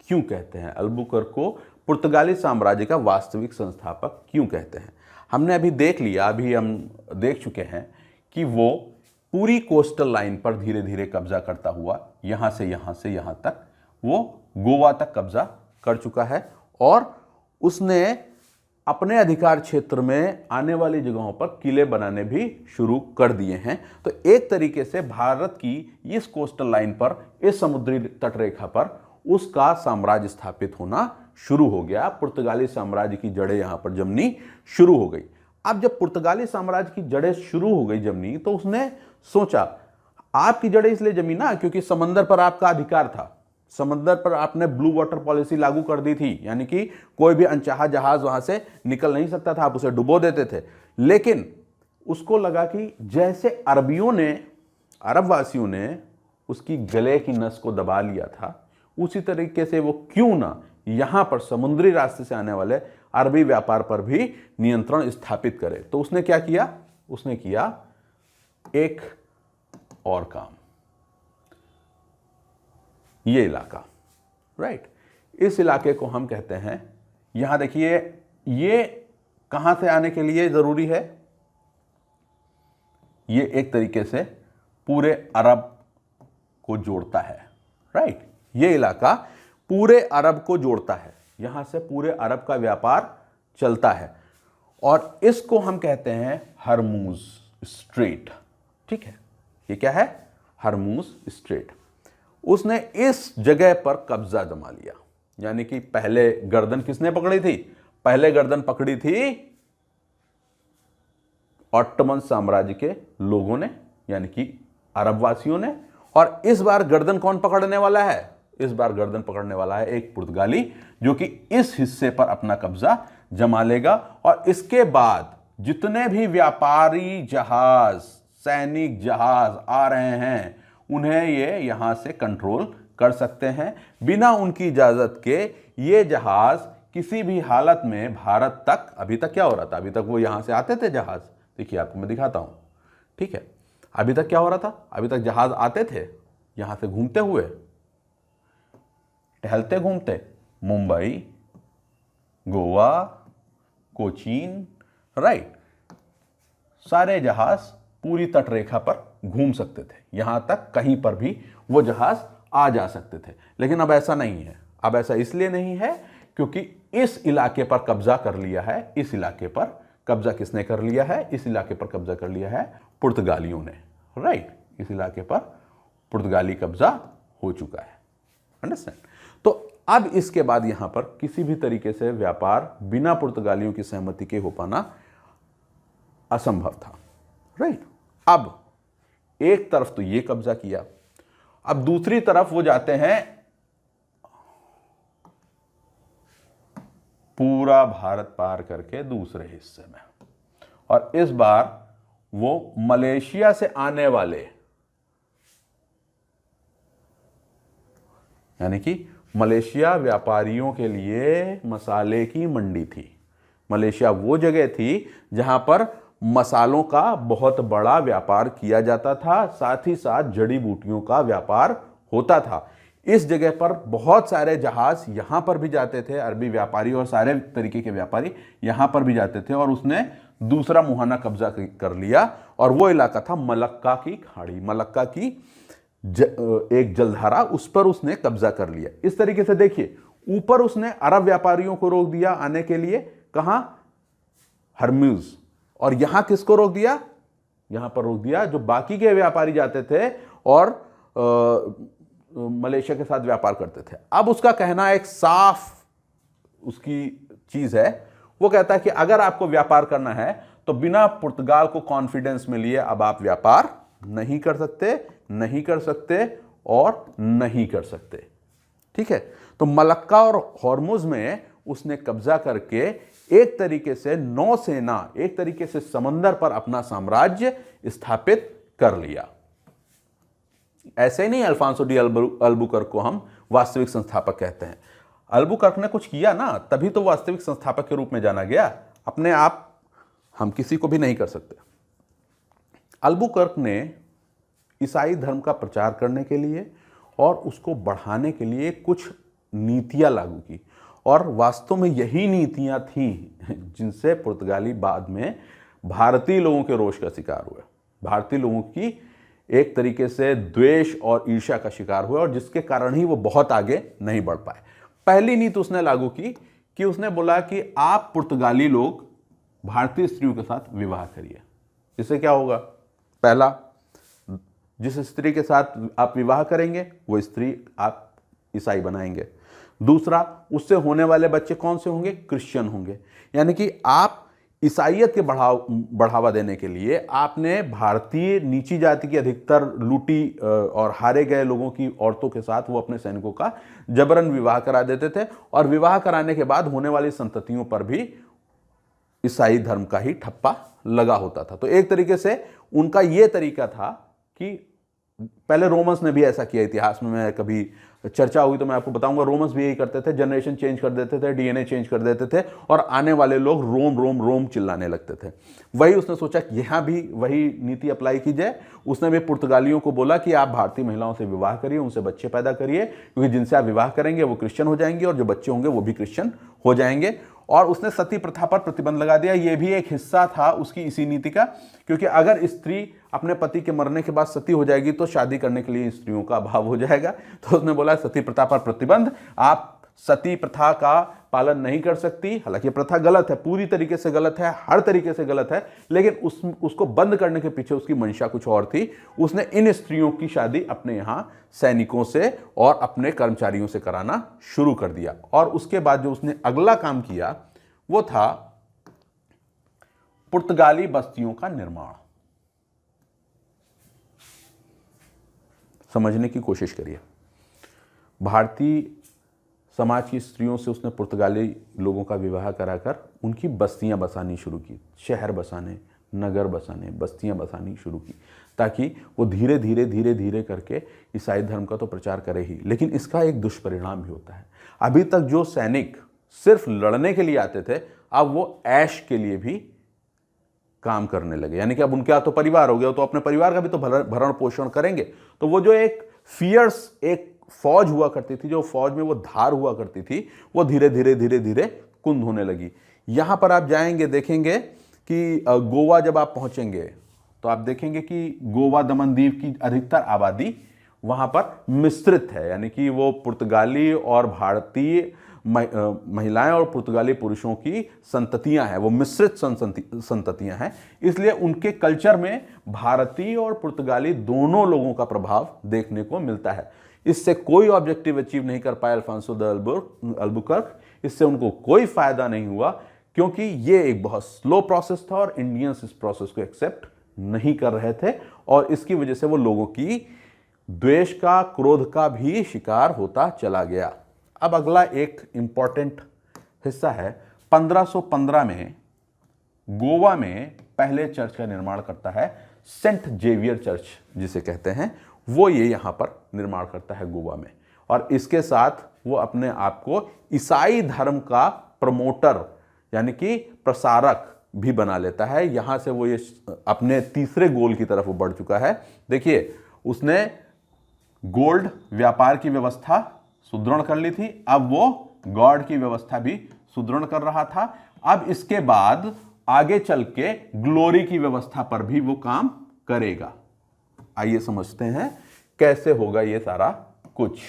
क्यों कहते हैं। अल्बुकर्क को पुर्तगाली साम्राज्य का वास्तविक संस्थापक क्यों कहते हैं। हमने अभी देख लिया, अभी हम देख चुके हैं कि वो पूरी कोस्टल लाइन पर धीरे धीरे कब्जा करता हुआ यहां से यहां तक वो गोवा तक कब्जा कर चुका है और उसने अपने अधिकार क्षेत्र में आने वाली जगहों पर किले बनाने भी शुरू कर दिए हैं। तो एक तरीके से भारत की इस कोस्टल लाइन पर, इस समुद्री तटरेखा पर उसका साम्राज्य स्थापित होना शुरू हो गया। पुर्तगाली साम्राज्य की जड़ें यहां पर जमनी शुरू हो गई। अब जब पुर्तगाली साम्राज्य की जड़ें शुरू हो गई जमनी, तो उसने सोचा, आपकी जड़ें इसलिए जमी ना क्योंकि समंदर पर आपका अधिकार था, समंदर पर आपने ब्लू वाटर पॉलिसी लागू कर दी थी, यानी कि कोई भी अनचाहा जहाज वहां से निकल नहीं सकता था, आप उसे डुबो देते थे। लेकिन उसको लगा कि जैसे अरब वासियों ने उसकी गले की नस को दबा लिया था, उसी तरीके से वो क्यों ना यहां पर समुद्री रास्ते से आने वाले अरबी व्यापार पर भी नियंत्रण स्थापित करे। तो उसने क्या किया? उसने किया एक और काम। ये इलाका, राइट, इस इलाके को हम कहते हैं, यहां देखिए, ये कहां से आने के लिए जरूरी है? ये एक तरीके से पूरे अरब को जोड़ता है, राइट। ये इलाका पूरे अरब को जोड़ता है, यहां से पूरे अरब का व्यापार चलता है और इसको हम कहते हैं हरमुज स्ट्रेट, ठीक है। ये क्या है? हरमुज स्ट्रेट। उसने इस जगह पर कब्जा जमा लिया, यानी कि पहले गर्दन किसने पकड़ी थी? पहले गर्दन पकड़ी थी ऑटोमन साम्राज्य के लोगों ने, यानी कि अरब वासियों ने, और इस बार गर्दन कौन पकड़ने वाला है? इस बार गर्दन पकड़ने वाला है एक पुर्तगाली, जो कि इस हिस्से पर अपना कब्जा जमा लेगा। और इसके बाद जितने भी व्यापारी जहाज, सैनिक जहाज आ रहे हैं, उन्हें ये यहां से कंट्रोल कर सकते हैं। बिना उनकी इजाजत के ये जहाज किसी भी हालत में भारत तक, अभी तक क्या हो रहा था, अभी तक वो यहां से आते थे जहाज, देखिए आपको मैं दिखाता हूं, ठीक है। अभी तक क्या हो रहा था, अभी तक जहाज आते थे यहां से घूमते हुए, टहलते घूमते मुंबई, गोवा, कोचीन, राइट, सारे जहाज पूरी तटरेखा पर घूम सकते थे, यहां तक कहीं पर भी वो जहाज आ जा सकते थे। लेकिन अब ऐसा नहीं है। अब ऐसा इसलिए नहीं है क्योंकि इस इलाके पर कब्जा कर लिया है। इस इलाके पर कब्जा किसने कर लिया है? इस इलाके पर कब्जा कर लिया है पुर्तगालियों ने, राइट। इस इलाके पर पुर्तगाली कब्जा हो चुका है, अंडरस्टैंड। तो अब इसके बाद यहां पर किसी भी तरीके से व्यापार बिना पुर्तगालियों की सहमति के हो पाना असंभव था, राइट। अब एक तरफ तो ये कब्जा किया, अब दूसरी तरफ वो जाते हैं पूरा भारत पार करके दूसरे हिस्से में, और इस बार वो मलेशिया से आने वाले, यानी कि मलेशिया व्यापारियों के लिए मसाले की मंडी थी। मलेशिया वो जगह थी जहां पर मसालों का बहुत बड़ा व्यापार किया जाता था, साथ ही साथ जड़ी बूटियों का व्यापार होता था। इस जगह पर बहुत सारे जहाज यहां पर भी जाते थे, अरबी व्यापारी और सारे तरीके के व्यापारी यहां पर भी जाते थे, और उसने दूसरा मुहाना कब्जा कर लिया, और वो इलाका था मलक्का की खाड़ी, मलक्का की एक जलधारा, उस पर उसने कब्जा कर लिया। इस तरीके से देखिए, ऊपर उसने अरब व्यापारियों को रोक दिया आने के लिए, कहां? हर्मुज। और यहां किसको रोक दिया? यहां पर रोक दिया जो बाकी के व्यापारी जाते थे और मलेशिया के साथ व्यापार करते थे। अब उसका कहना एक साफ उसकी चीज है, वो कहता है कि अगर आपको व्यापार करना है तो बिना पुर्तगाल को कॉन्फिडेंस में लिए अब आप व्यापार नहीं कर सकते, नहीं कर सकते और नहीं कर सकते, ठीक है। तो मलक्का और हॉर्मुज में उसने कब्जा करके एक तरीके से नौसेना, एक तरीके से समंदर पर अपना साम्राज्य स्थापित कर लिया। ऐसे ही नहीं अल्फांसो डी अल्बुकर्क को हम वास्तविक संस्थापक कहते हैं। अल्बुकर्क ने कुछ किया ना, तभी तो वास्तविक संस्थापक के रूप में जाना गया। अपने आप हम किसी को भी नहीं कर सकते। अल्बुकर्क ने ईसाई धर्म का प्रचार करने के लिए और उसको बढ़ाने के लिए कुछ नीतियां लागू की, और वास्तव में यही नीतियां थीं जिनसे पुर्तगाली बाद में भारतीय लोगों के रोष का शिकार हुए, भारतीय लोगों की एक तरीके से द्वेष और ईर्ष्या का शिकार हुए, और जिसके कारण ही वो बहुत आगे नहीं बढ़ पाए। पहली नीति उसने लागू की कि उसने बोला कि आप पुर्तगाली लोग भारतीय स्त्रियों के साथ विवाह करिए। इससे क्या होगा? पहला, जिस स्त्री के साथ आप विवाह करेंगे वो स्त्री आप ईसाई बनाएंगे। दूसरा, उससे होने वाले बच्चे कौन से होंगे? क्रिश्चियन होंगे। यानी कि आप ईसाइयत के बढ़ावा देने के लिए आपने भारतीय नीची जाति की अधिकतर लूटी और हारे गए लोगों की औरतों के साथ वो अपने सैनिकों का जबरन विवाह करा देते थे, और विवाह कराने के बाद होने वाली संततियों पर भी ईसाई धर्म का ही ठप्पा लगा होता था। तो एक तरीके से उनका यह तरीका था कि पहले रोमन्स ने भी ऐसा किया। इतिहास में मैं कभी चर्चा हुई तो मैं आपको बताऊंगा, रोमन्स भी यही करते थे, जनरेशन चेंज कर देते थे, डीएनए चेंज कर देते थे, और आने वाले लोग रोम रोम रोम चिल्लाने लगते थे। वही उसने सोचा कि यहां भी वही नीति अप्लाई की जाए। उसने भी पुर्तगालियों को बोला कि आप भारतीय महिलाओं से विवाह करिए, उनसे बच्चे पैदा करिए, क्योंकि जिनसे आप विवाह करेंगे वो क्रिश्चियन हो जाएंगे, और जो बच्चे होंगे वो भी क्रिश्चियन हो जाएंगे। और उसने सती प्रथा पर प्रतिबंध लगा दिया। यह भी एक हिस्सा था उसकी इसी नीति का, क्योंकि अगर स्त्री अपने पति के मरने के बाद सती हो जाएगी तो शादी करने के लिए स्त्रियों का अभाव हो जाएगा। तो उसने बोला सती प्रथा पर प्रतिबंध, आप सती प्रथा का पालन नहीं कर सकती। हालांकि प्रथा गलत है, पूरी तरीके से गलत है, हर तरीके से गलत है, लेकिन उसको बंद करने के पीछे उसकी मंशा कुछ और थी। उसने इन स्त्रियों की शादी अपने यहां सैनिकों से और अपने कर्मचारियों से कराना शुरू कर दिया। और उसके बाद जो उसने अगला काम किया वो था पुर्तगाली बस्तियों का निर्माण। समझने की कोशिश करिए। भारतीय समाज की स्त्रियों से उसने पुर्तगाली लोगों का विवाह कराकर उनकी बस्तियां बसानी शुरू की, शहर बसाने, नगर बसाने, बस्तियां बसानी शुरू की, ताकि वो धीरे धीरे धीरे धीरे करके ईसाई धर्म का तो प्रचार करे ही, लेकिन इसका एक दुष्परिणाम भी होता है। अभी तक जो सैनिक सिर्फ लड़ने के लिए आते थे, अब वो ऐश के लिए भी काम करने लगे, यानी कि अब उनके तो परिवार हो गया, तो अपने परिवार का भी तो भरण पोषण करेंगे। तो वो जो एक फियर्स एक फौज हुआ करती थी, जो फौज में वो धार हुआ करती थी, वो धीरे धीरे धीरे धीरे कुंद होने लगी। यहां पर आप जाएंगे, देखेंगे कि गोवा जब आप पहुंचेंगे तो आप देखेंगे कि गोवा दमन द्वीप की अधिकतर आबादी वहां पर मिश्रित है, यानी कि वो पुर्तगाली और भारतीय महिलाएं और पुर्तगाली पुरुषों की संततियां हैं, वो मिश्रित संततियां हैं। इसलिए उनके कल्चर में भारतीय और पुर्तगाली दोनों लोगों का प्रभाव देखने को मिलता है। इससे कोई ऑब्जेक्टिव अचीव नहीं कर पाया अल्फांसो द अल्बुकर्क, इससे उनको कोई फायदा नहीं हुआ, क्योंकि ये एक बहुत स्लो प्रोसेस था और इंडियंस इस प्रोसेस को एक्सेप्ट नहीं कर रहे थे, और इसकी वजह से वो लोगों की द्वेष का, क्रोध का भी शिकार होता चला गया। अब अगला एक इंपॉर्टेंट हिस्सा है, 1515 में गोवा में पहले चर्च का निर्माण करता है सेंट जेवियर चर्च जिसे कहते हैं, वो ये यहां पर निर्माण करता है गोवा में, और इसके साथ वो अपने आप को ईसाई धर्म का प्रमोटर यानी कि प्रसारक भी बना लेता है। यहां से वो ये अपने तीसरे गोल की तरफ बढ़ चुका है। देखिए, उसने गोल्ड व्यापार की व्यवस्था सुदृढ़ कर ली थी, अब वो गॉड की व्यवस्था भी सुदृढ़ कर रहा था। अब इसके बाद आगे चल के ग्लोरी की व्यवस्था पर भी वो काम करेगा। आइए समझते हैं कैसे होगा ये सारा कुछ।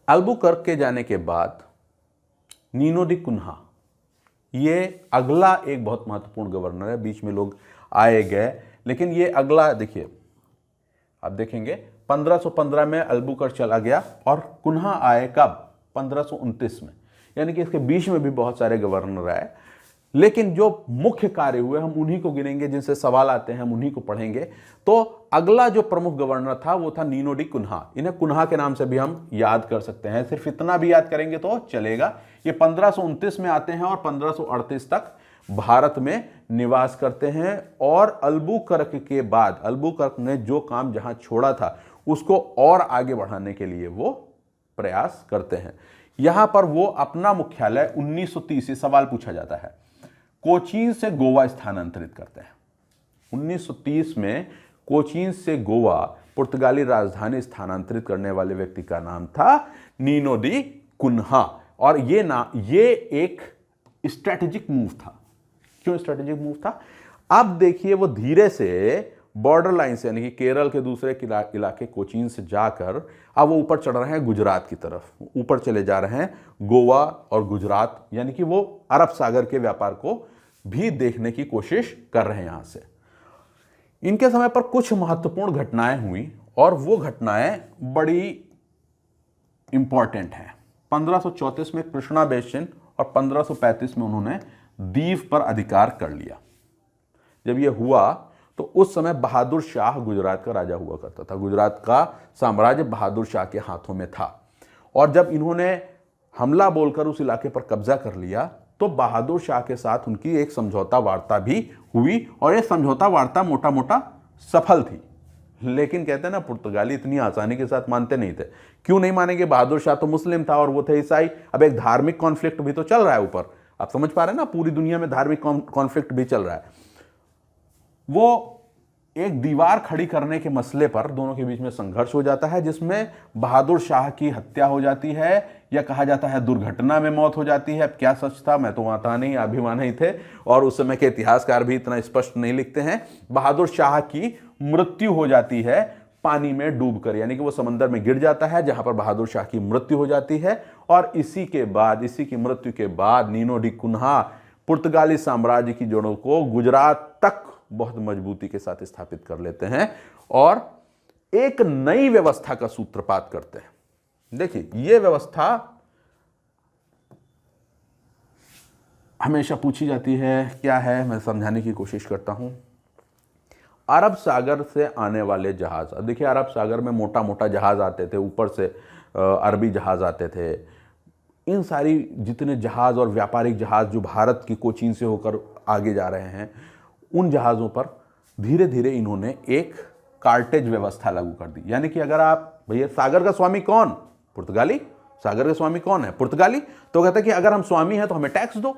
अल्बुकर्क के जाने के बाद नीनो डी कुन्हा, ये अगला एक बहुत महत्वपूर्ण गवर्नर है। बीच में लोग आए गए, लेकिन ये अगला देखिए, आप देखेंगे 1515 में अल्बुकर्क चला गया और कुन्हा आए कब? 1529 में, यानी कि इसके बीच में भी बहुत सारे गवर्नर आए, लेकिन जो मुख्य कार्य हुए हम उन्हीं को गिनेंगे, जिनसे सवाल आते हैं हम उन्हीं को पढ़ेंगे। तो अगला जो प्रमुख गवर्नर था वो था नीनो डी कुन्हा। इन्हें कुन्हा के नाम से भी हम याद कर सकते हैं, सिर्फ इतना भी याद करेंगे तो चलेगा। ये 1529 में आते हैं और 1538 तक भारत में निवास करते हैं, और अल्बुकर्क के बाद अल्बुकर्क ने जो काम जहां छोड़ा था उसको और आगे बढ़ाने के लिए वो प्रयास करते हैं। यहां पर वो अपना मुख्यालय 1930 से सवाल पूछा जाता है, कोचीन से गोवा स्थानांतरित करते हैं। 1930 में कोचीन से गोवा पुर्तगाली राजधानी स्थानांतरित करने वाले व्यक्ति का नाम था नीनो डी कुन्हा, और ये एक स्ट्रेटेजिक मूव था। क्यों स्ट्रेटेजिक मूव था? अब देखिए, वो धीरे से बॉर्डर लाइन से, यानी कि केरल के दूसरे इलाके कोचीन से जाकर अब वो ऊपर चढ़ रहे हैं गुजरात की तरफ, ऊपर चले जा रहे हैं गोवा और गुजरात, यानी कि वो अरब सागर के व्यापार को भी देखने की कोशिश कर रहे हैं यहां से। इनके समय पर कुछ महत्वपूर्ण घटनाएं हुई, और वो घटनाएं बड़ी इंपॉर्टेंट हैं। 1534 में कृष्णा बेसिन और 1535 में उन्होंने दीव पर अधिकार कर लिया। जब यह हुआ तो उस समय बहादुर शाह गुजरात का राजा हुआ करता था। गुजरात का साम्राज्य बहादुर शाह के हाथों में था, और जब इन्होंने हमला बोलकर उस इलाके पर कब्जा कर लिया तो बहादुर शाह के साथ उनकी एक समझौता वार्ता भी हुई, और यह समझौता वार्ता मोटा मोटा सफल थी। लेकिन कहते हैं ना, पुर्तगाली इतनी आसानी के साथ मानते नहीं थे। क्यों नहीं मानेंगे? बहादुर शाह तो मुस्लिम था और वो थे ईसाई। अब एक धार्मिक कॉन्फ्लिक्ट भी तो चल रहा है ऊपर, आप समझ पा रहे हैं ना, पूरी दुनिया में धार्मिक कॉन्फ्लिक्ट भी चल रहा है। वो एक दीवार खड़ी करने के मसले पर दोनों के बीच में संघर्ष हो जाता है, जिसमें बहादुर शाह की हत्या हो जाती है, या कहा जाता है दुर्घटना में मौत हो जाती है। अब क्या सच था, मैं तो वहां था नहीं, आप भी वहां नहीं थे, और उस समय के इतिहासकार भी इतना स्पष्ट नहीं लिखते हैं। बहादुर शाह की मृत्यु हो जाती है पानी में डूबकर, यानी कि वो समंदर में गिर जाता है, जहां पर बहादुर शाह की मृत्यु हो जाती है। और इसी की मृत्यु के बाद नीनो डी कुन्हा पुर्तगाली साम्राज्य की जड़ों को गुजरात तक बहुत मजबूती के साथ स्थापित कर लेते हैं और एक नई व्यवस्था का सूत्रपात करते हैं। देखिए ये व्यवस्था हमेशा पूछी जाती है, क्या है मैं समझाने की कोशिश करता हूं। अरब सागर से आने वाले जहाज, अब देखिए अरब सागर में मोटा मोटा जहाज आते थे, ऊपर से अरबी जहाज आते थे। इन सारी जितने जहाज और व्यापारिक जहाज जो भारत की कोचीन से होकर आगे जा रहे हैं, उन जहाज़ों पर धीरे धीरे इन्होंने एक कार्टेज व्यवस्था लागू कर दी। यानी कि अगर आप, भैया सागर का स्वामी कौन? पुर्तगाली। सागर का स्वामी कौन है? पुर्तगाली। तो कहते हैं कि अगर हम स्वामी हैं तो हमें टैक्स दो,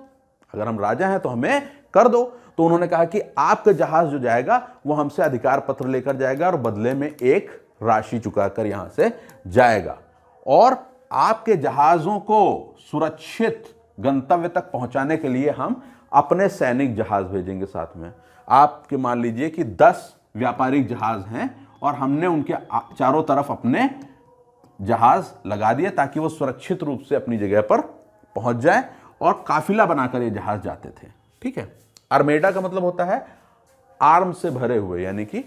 अगर हम राजा हैं तो हमें कर दो। तो उन्होंने कहा कि आपका जहाज जो जाएगा वो हमसे अधिकार पत्र लेकर जाएगा और बदले में एक राशि चुकाकर यहां से जाएगा, और आपके जहाजों को सुरक्षित गंतव्य तक पहुंचाने के लिए हम अपने सैनिक जहाज भेजेंगे साथ में। आपके मान लीजिए कि 10 व्यापारिक जहाज हैं और हमने उनके चारों तरफ अपने जहाज लगा दिए ताकि वो सुरक्षित रूप से अपनी जगह पर पहुंच जाए, और काफिला बनाकर ये जहाज जाते थे। ठीक है। आर्मेडा का मतलब होता है आर्म से भरे हुए, यानी कि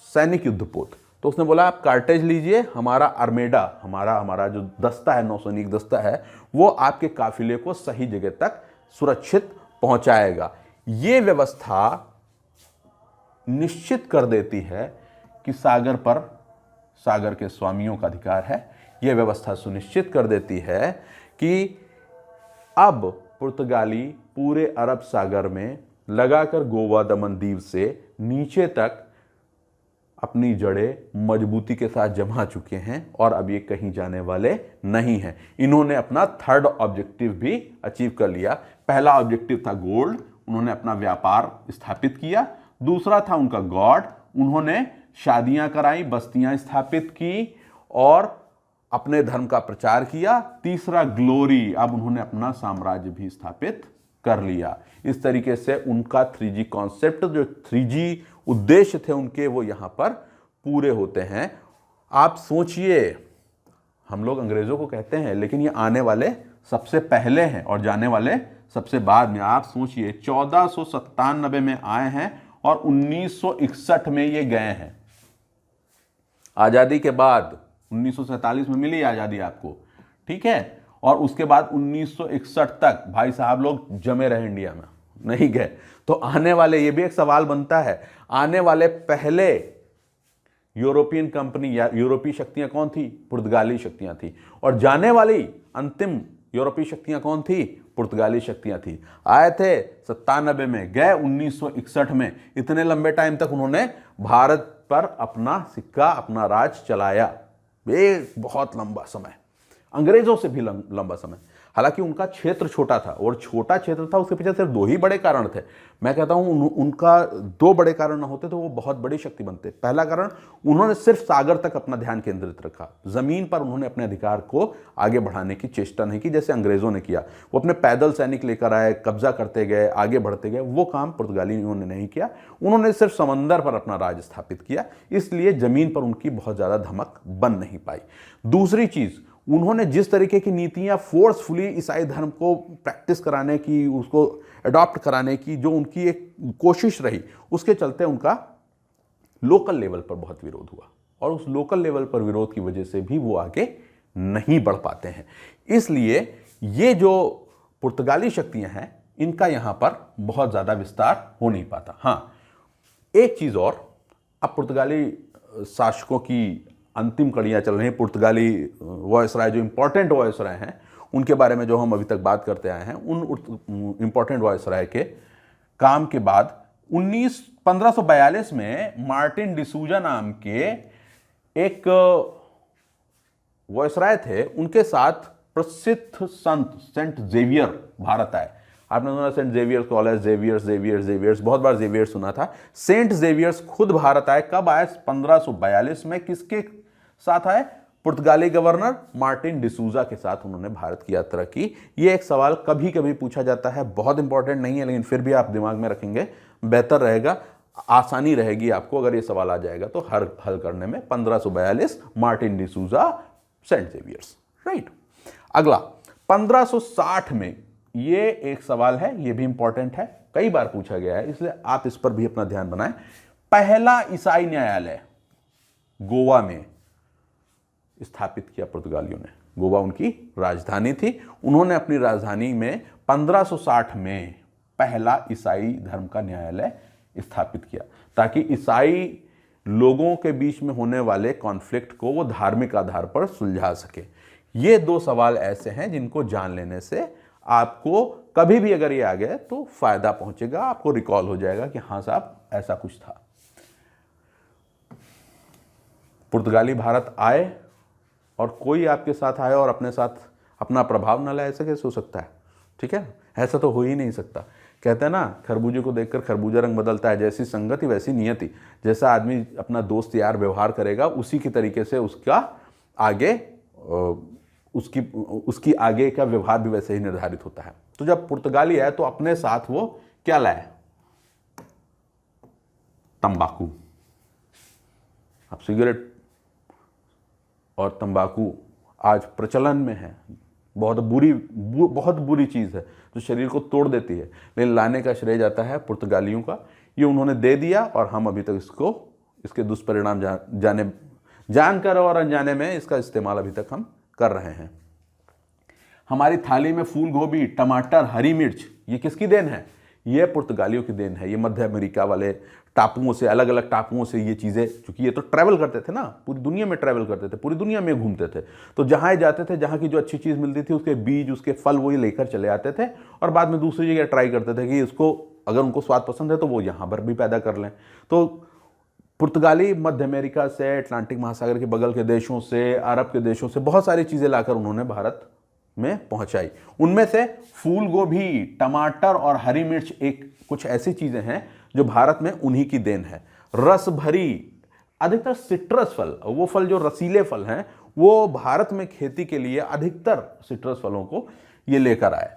सैनिक युद्धपोत। तो उसने बोला आप कार्टेज लीजिए, हमारा आर्मेडा, हमारा जो दस्ता है, नौसैनिक दस्ता है, वो आपके काफिले को सही जगह तक सुरक्षित पहुंचाएगा। ये व्यवस्था निश्चित कर देती है कि सागर पर सागर के स्वामियों का अधिकार है। यह व्यवस्था सुनिश्चित कर देती है कि अब पुर्तगाली पूरे अरब सागर में लगाकर गोवा दमन दीव से नीचे तक अपनी जड़ें मजबूती के साथ जमा चुके हैं और अब ये कहीं जाने वाले नहीं हैं। इन्होंने अपना थर्ड ऑब्जेक्टिव भी अचीव कर लिया। पहला ऑब्जेक्टिव था गोल्ड, उन्होंने अपना व्यापार स्थापित किया। दूसरा था उनका गॉड, उन्होंने शादियां कराई, बस्तियां स्थापित की और अपने धर्म का प्रचार किया। तीसरा ग्लोरी, अब उन्होंने अपना साम्राज्य भी स्थापित कर लिया। इस तरीके से उनका 3G कॉन्सेप्ट, जो 3G उद्देश्य थे उनके, वो यहां पर पूरे होते हैं। आप सोचिए, हम लोग अंग्रेजों को कहते हैं लेकिन ये आने वाले सबसे पहले हैं और जाने वाले सबसे बाद में। आप सोचिए 1497 में आए हैं और 1961 में ये गए हैं। आजादी के बाद 1947 में मिली आजादी आपको, ठीक है, और उसके बाद 1961 तक भाई साहब लोग जमे रहे इंडिया में, नहीं गए। तो आने वाले, ये भी एक सवाल बनता है, आने वाले पहले यूरोपियन कंपनी या यूरोपीय शक्तियां कौन थी? पुर्तगाली शक्तियां थी। और जाने वाली अंतिम यूरोपीय शक्तियां कौन थी? पुर्तगाली शक्तियां थी। आए थे 97 में, गए 1961 में। इतने लंबे टाइम तक उन्होंने भारत पर अपना सिक्का, अपना राज चलाया। एक बहुत लंबा समय, अंग्रेजों से भी लंबा समय। हालांकि उनका क्षेत्र छोटा था, और छोटा क्षेत्र था, उसके पीछे सिर्फ 2 ही बड़े कारण थे। मैं कहता हूं उनका 2 बड़े कारण ना होते तो वो बहुत बड़ी शक्ति बनते। पहला कारण, उन्होंने सिर्फ सागर तक अपना ध्यान केंद्रित रखा, जमीन पर उन्होंने अपने अधिकार को आगे बढ़ाने की चेष्टा नहीं की जैसे अंग्रेजों ने किया। वो अपने पैदल सैनिक लेकर आए, कब्जा करते गए, आगे बढ़ते गए। वो काम पुर्तगालियों ने नहीं किया। उन्होंने सिर्फ समंदर पर अपना राज स्थापित किया, इसलिए जमीन पर उनकी बहुत ज्यादा धमक बन नहीं पाई। दूसरी चीज, उन्होंने जिस तरीके की नीतियां फोर्सफुली ईसाई धर्म को प्रैक्टिस कराने की, उसको अडॉप्ट कराने की जो उनकी एक कोशिश रही, उसके चलते उनका लोकल लेवल पर बहुत विरोध हुआ, और उस लोकल लेवल पर विरोध की वजह से भी वो आगे नहीं बढ़ पाते हैं। इसलिए ये जो पुर्तगाली शक्तियां हैं, इनका यहां पर बहुत ज्यादा विस्तार हो नहीं पाता। हां, एक चीज और, अब पुर्तगाली शासकों की अंतिम कड़ियां चल रही हैं। पुर्तगाली वॉयसराय, जो इंपॉर्टेंट वॉयसराय हैं, उनके बारे में जो हम अभी तक बात करते आए हैं, उन इंपॉर्टेंट वॉयसराय के काम के बाद 1542 में मार्टिन डिसूजा नाम के एक वॉयसराय थे, उनके साथ प्रसिद्ध संत सेंट जेवियर भारत आए। आपने सुना सेंट जेवियर कॉलेज, जेवियर्स, बहुत बार जेवियर सुना था। सेंट जेवियर्स खुद भारत आए। कब आए? 1542 में। किसके साथ आए? पुर्तगाली गवर्नर मार्टिन डिसूजा के साथ उन्होंने भारत की यात्रा की। यह एक सवाल कभी कभी पूछा जाता है, बहुत इंपॉर्टेंट नहीं है, लेकिन फिर भी आप दिमाग में रखेंगे, बेहतर रहेगा, आसानी रहेगी आपको अगर यह सवाल आ जाएगा तो हल करने में। 1542 Martin D'Souza, Saint Xavier's, right. अगला 1560 में, ये एक सवाल है, ये भी इंपॉर्टेंट है, कई बार पूछा गया है, इसलिए आप इस पर भी अपना ध्यान बनाएं। पहला ईसाई न्यायालय गोवा में स्थापित किया पुर्तगालियों ने। गोवा उनकी राजधानी थी। उन्होंने अपनी राजधानी में 1560 में पहला ईसाई धर्म का न्यायालय स्थापित किया, ताकि ईसाई लोगों के बीच में होने वाले कॉन्फ्लिक्ट को वो धार्मिक आधार पर सुलझा सके। ये दो सवाल ऐसे हैं जिनको जान लेने से आपको कभी भी अगर ये आ गए तो फायदा पहुंचेगा, आपको रिकॉल हो जाएगा कि हाँ साहब ऐसा कुछ था। पुर्तगाली भारत आए और कोई आपके साथ आए और अपने साथ अपना प्रभाव न लाए, ऐसा कैसे हो सकता है? ठीक है, ऐसा तो हो ही नहीं सकता। कहते हैं ना, खरबूजे को देखकर खरबूजा रंग बदलता है, जैसी संगति वैसी नियति। जैसा आदमी अपना दोस्त यार व्यवहार करेगा उसी की तरीके से उसका आगे उसकी आगे का व्यवहार भी वैसे ही निर्धारित होता है। तो जब पुर्तगाली आए तो अपने साथ वो क्या लाए? तंबाकू। अब सिगरेट और तंबाकू आज प्रचलन में है, बहुत बुरी चीज़ है जो शरीर को तोड़ देती है, लेकिन लाने का श्रेय जाता है पुर्तगालियों का। ये उन्होंने दे दिया और हम अभी तक इसके दुष्परिणाम जानकर और अनजाने में इसका इस्तेमाल अभी तक हम कर रहे हैं। हमारी थाली में फूल गोभी, टमाटर, हरी मिर्च, ये किसकी देन है? ये पुर्तगालियों की देन है। ये मध्य अमेरिका वाले टापुओं से, अलग अलग टापुओं से ये चीज़ें, चूंकि ये तो ट्रैवल करते थे ना, पूरी दुनिया में ट्रैवल करते थे, पूरी दुनिया में घूमते थे, तो जहाँ जाते थे, जहाँ की जो अच्छी चीज़ मिलती थी उसके बीज, उसके फल वो लेकर चले आते थे और बाद में दूसरी जगह ट्राई करते थे कि इसको अगर उनको स्वाद पसंद है तो वो यहाँ पर भी पैदा कर लें। तो पुर्तगाली मध्य अमेरिका से, अटलांटिक महासागर के बगल के देशों से, अरब के देशों से बहुत सारी चीज़ें लाकर उन्होंने भारत में पहुंचाई। उनमें से फूल गोभी, टमाटर और हरी मिर्च कुछ ऐसी चीजें हैं जो भारत में उन्हीं की देन है। रस भरी, अधिकतर सिट्रस फल, वो फल जो रसीले फल हैं, वो भारत में खेती के लिए अधिकतर सिट्रस फलों को ये लेकर आए।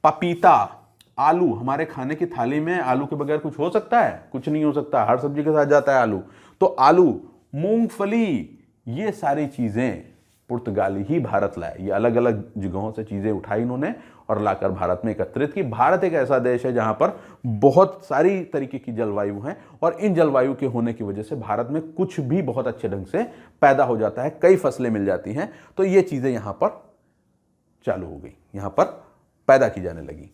पपीता, आलू, हमारे खाने की थाली में आलू के बगैर कुछ हो सकता है? कुछ नहीं हो सकता, हर सब्जी के साथ जाता है आलू। तो आलू, मूंगफली, ये सारी चीजें पुर्तगाली ही भारत लाए। ये अलग अलग जगहों से चीजें उठाई इन्होंने और लाकर भारत में एकत्रित की। भारत एक ऐसा देश है जहां पर बहुत सारी तरीके की जलवायु है और इन जलवायु के होने की वजह से भारत में कुछ भी बहुत अच्छे ढंग से पैदा हो जाता है, कई फसलें मिल जाती हैं। तो ये चीजें यहां पर चालू हो गई, यहां पर पैदा की जाने लगी।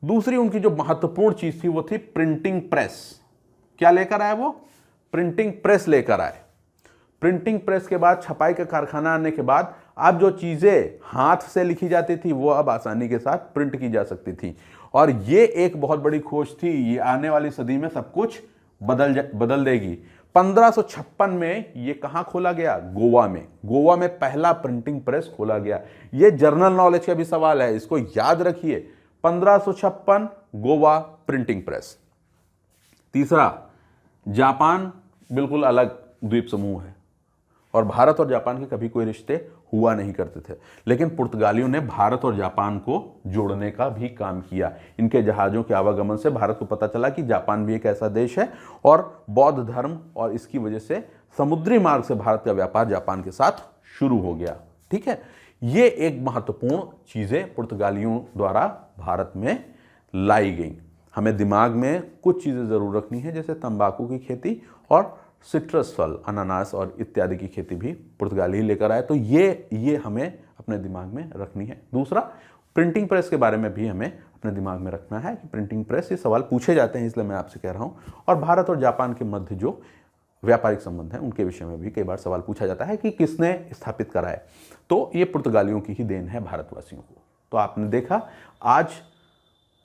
दूसरी उनकी जो महत्वपूर्ण चीज थी वो थी प्रिंटिंग प्रेस। क्या लेकर आए वो? प्रिंटिंग प्रेस लेकर आए। प्रिंटिंग प्रेस के बाद, छपाई का कारखाना आने के बाद, अब जो चीजें हाथ से लिखी जाती थी वो अब आसानी के साथ प्रिंट की जा सकती थी। और ये एक बहुत बड़ी खोज थी। ये आने वाली सदी में सब कुछ बदल देगी। 1556 में ये कहां खोला गया? गोवा में। गोवा में पहला प्रिंटिंग प्रेस खोला गया। ये जर्नल नॉलेज का भी सवाल है, इसको याद रखिए। 1556 गोवा प्रिंटिंग प्रेस। तीसरा, जापान बिल्कुल अलग द्वीप समूह है और भारत और जापान के कभी कोई रिश्ते हुआ नहीं करते थे, लेकिन पुर्तगालियों ने भारत और जापान को जोड़ने का भी काम किया। इनके जहाज़ों के आवागमन से भारत को पता चला कि जापान भी एक ऐसा देश है और बौद्ध धर्म, और इसकी वजह से समुद्री मार्ग से भारत का व्यापार जापान के साथ शुरू हो गया। ठीक है, ये एक महत्वपूर्ण चीज़ें पुर्तगालियों द्वारा भारत में लाई गई। हमें दिमाग में कुछ चीज़ें ज़रूर रखनी है, जैसे तंबाकू की खेती और सिट्रस फल, अनानास और इत्यादि की खेती भी पुर्तगाली ही लेकर आए। तो ये हमें अपने दिमाग में रखनी है। दूसरा, प्रिंटिंग प्रेस के बारे में भी हमें अपने दिमाग में रखना है कि प्रिंटिंग प्रेस, ये सवाल पूछे जाते हैं, इसलिए मैं आपसे कह रहा हूँ। और भारत और जापान के मध्य जो व्यापारिक संबंध हैं उनके विषय में भी कई बार सवाल पूछा जाता है कि किसने स्थापित कराए। तो ये पुर्तगालियों की ही देन है भारतवासियों को। तो आपने देखा, आज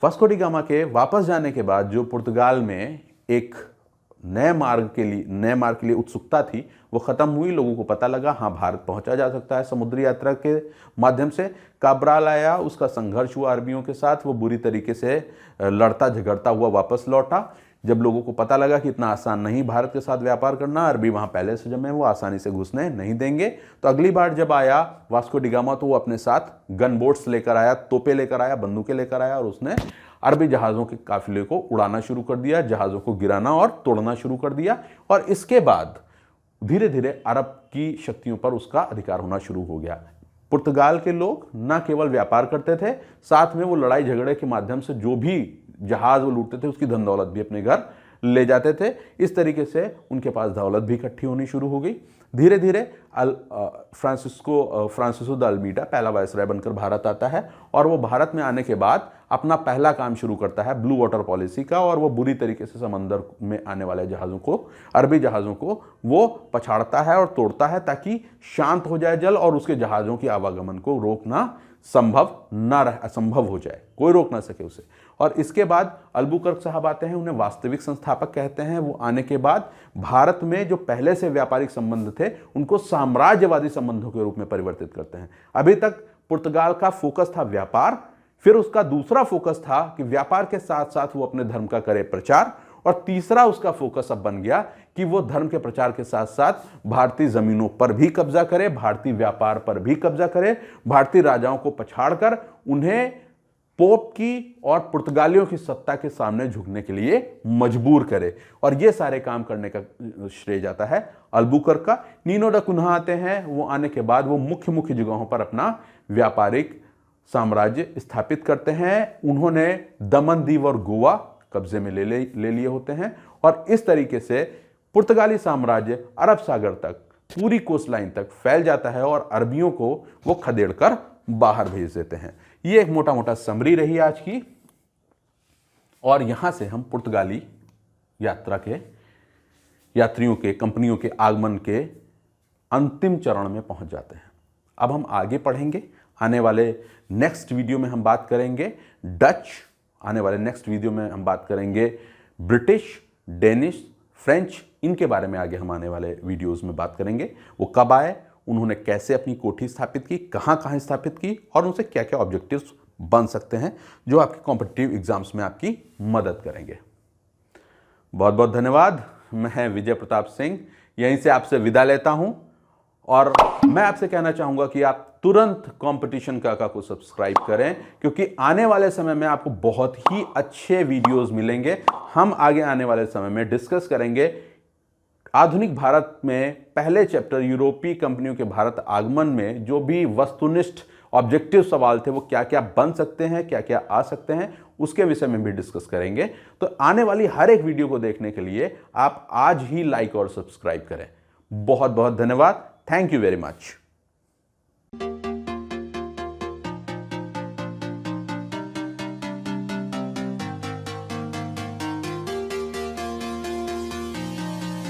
वास्को डी गामा के वापस जाने के बाद जो पुर्तगाल में एक नए मार्ग के लिए उत्सुकता थी वो खत्म हुई। लोगों को पता लगा हाँ, भारत पहुंचा जा सकता है समुद्री यात्रा के माध्यम से। काब्राल आया, उसका संघर्ष हुआ अरबियों के साथ, वो बुरी तरीके से लड़ता झगड़ता हुआ वापस लौटा। जब लोगों को पता लगा कि इतना आसान नहीं भारत के साथ व्यापार करना, अरबी वहाँ पहले से जमे, वो आसानी से घुसने नहीं देंगे, तो अगली बार जब आया वास्को डी गामा तो वो अपने साथ गन बोट्स लेकर आया, तोपे लेकर आया, बंदूकें लेकर आया और उसने अरबी जहाज़ों के काफिले को उड़ाना शुरू कर दिया, जहाज़ों को गिराना और तोड़ना शुरू कर दिया। और इसके बाद धीरे धीरे अरब की शक्तियों पर उसका अधिकार होना शुरू हो गया। पुर्तगाल के लोग न केवल व्यापार करते थे, साथ में वो लड़ाई झगड़े के माध्यम से जो भी जहाज वो लूटते थे उसकी धन दौलत भी अपने घर ले जाते थे। इस तरीके से उनके पास दौलत भी इकट्ठी होनी शुरू हो गई। धीरे धीरे फ्रांसिस्को द अल्मीडा पहला वायसराय बनकर भारत आता है और वो भारत में आने के बाद अपना पहला काम शुरू करता है ब्लू वाटर पॉलिसी का, और वो बुरी तरीके से समंदर में आने वाले जहाज़ों को, अरबी जहाज़ों को वो पछाड़ता है और तोड़ता है ताकि शांत हो जाए जल और उसके जहाज़ों की आवागमन को रोकना असंभव हो जाए, कोई रोक ना सके उसे। और इसके बाद अल्बुकर्क साहब आते हैं, उन्हें वास्तविक संस्थापक कहते हैं। वो आने के बाद भारत में जो पहले से व्यापारिक संबंध थे उनको साम्राज्यवादी संबंधों के रूप में परिवर्तित करते हैं। अभी तक पुर्तगाल का फोकस था व्यापार, फिर उसका दूसरा फोकस था कि व्यापार के साथ साथ वो अपने धर्म का करे प्रचार, और तीसरा उसका फोकस अब बन गया कि वो धर्म के प्रचार के साथ साथ भारतीय जमीनों पर भी कब्जा करे, भारतीय व्यापार पर भी कब्जा करे, भारतीय राजाओं को पछाड़कर उन्हें पोप की और पुर्तगालियों की सत्ता के सामने झुकने के लिए मजबूर करे। और ये सारे काम करने का श्रेय जाता है अल्बुकर्क का। नीनो दा कुन्हा आते हैं, वो आने के बाद वो मुख्य मुख्य जगहों पर अपना व्यापारिक साम्राज्य स्थापित करते हैं। उन्होंने दमन दीव और गोवा कब्जे में ले लिए होते हैं, और इस तरीके से पुर्तगाली साम्राज्य अरब सागर तक, पूरी कोस्ट लाइन तक फैल जाता है और अरबियों को वो खदेड़कर बाहर भेज देते हैं। ये एक मोटा मोटा समरी रही आज की, और यहां से हम पुर्तगाली यात्रा के यात्रियों के, कंपनियों के आगमन के अंतिम चरण में पहुंच जाते हैं। अब हम आगे पढ़ेंगे। आने वाले नेक्स्ट वीडियो में हम बात करेंगे डच, आने वाले नेक्स्ट वीडियो में हम बात करेंगे ब्रिटिश, डेनिश, फ्रेंच, इनके बारे में आगे हम आने वाले वीडियोस में बात करेंगे। वो कब आए, उन्होंने कैसे अपनी कोठी स्थापित की, कहाँ कहाँ स्थापित की, और उनसे क्या क्या ऑब्जेक्टिव्स बन सकते हैं जो आपके कॉम्पिटिटिव एग्जाम्स में आपकी मदद करेंगे। बहुत बहुत धन्यवाद। मैं विजय प्रताप सिंह यहीं से आपसे विदा लेता हूं, और मैं आपसे कहना चाहूंगा कि आप तुरंत कंपटीशन काका को सब्सक्राइब करें, क्योंकि आने वाले समय में आपको बहुत ही अच्छे वीडियोस मिलेंगे। हम आगे आने वाले समय में डिस्कस करेंगे आधुनिक भारत में पहले चैप्टर यूरोपीय कंपनियों के भारत आगमन में जो भी वस्तुनिष्ठ ऑब्जेक्टिव सवाल थे वो क्या क्या बन सकते हैं, क्या क्या आ सकते हैं, उसके विषय में भी डिस्कस करेंगे। तो आने वाली हर एक वीडियो को देखने के लिए आप आज ही लाइक और सब्सक्राइब करें। बहुत बहुत धन्यवाद। Thank you very much.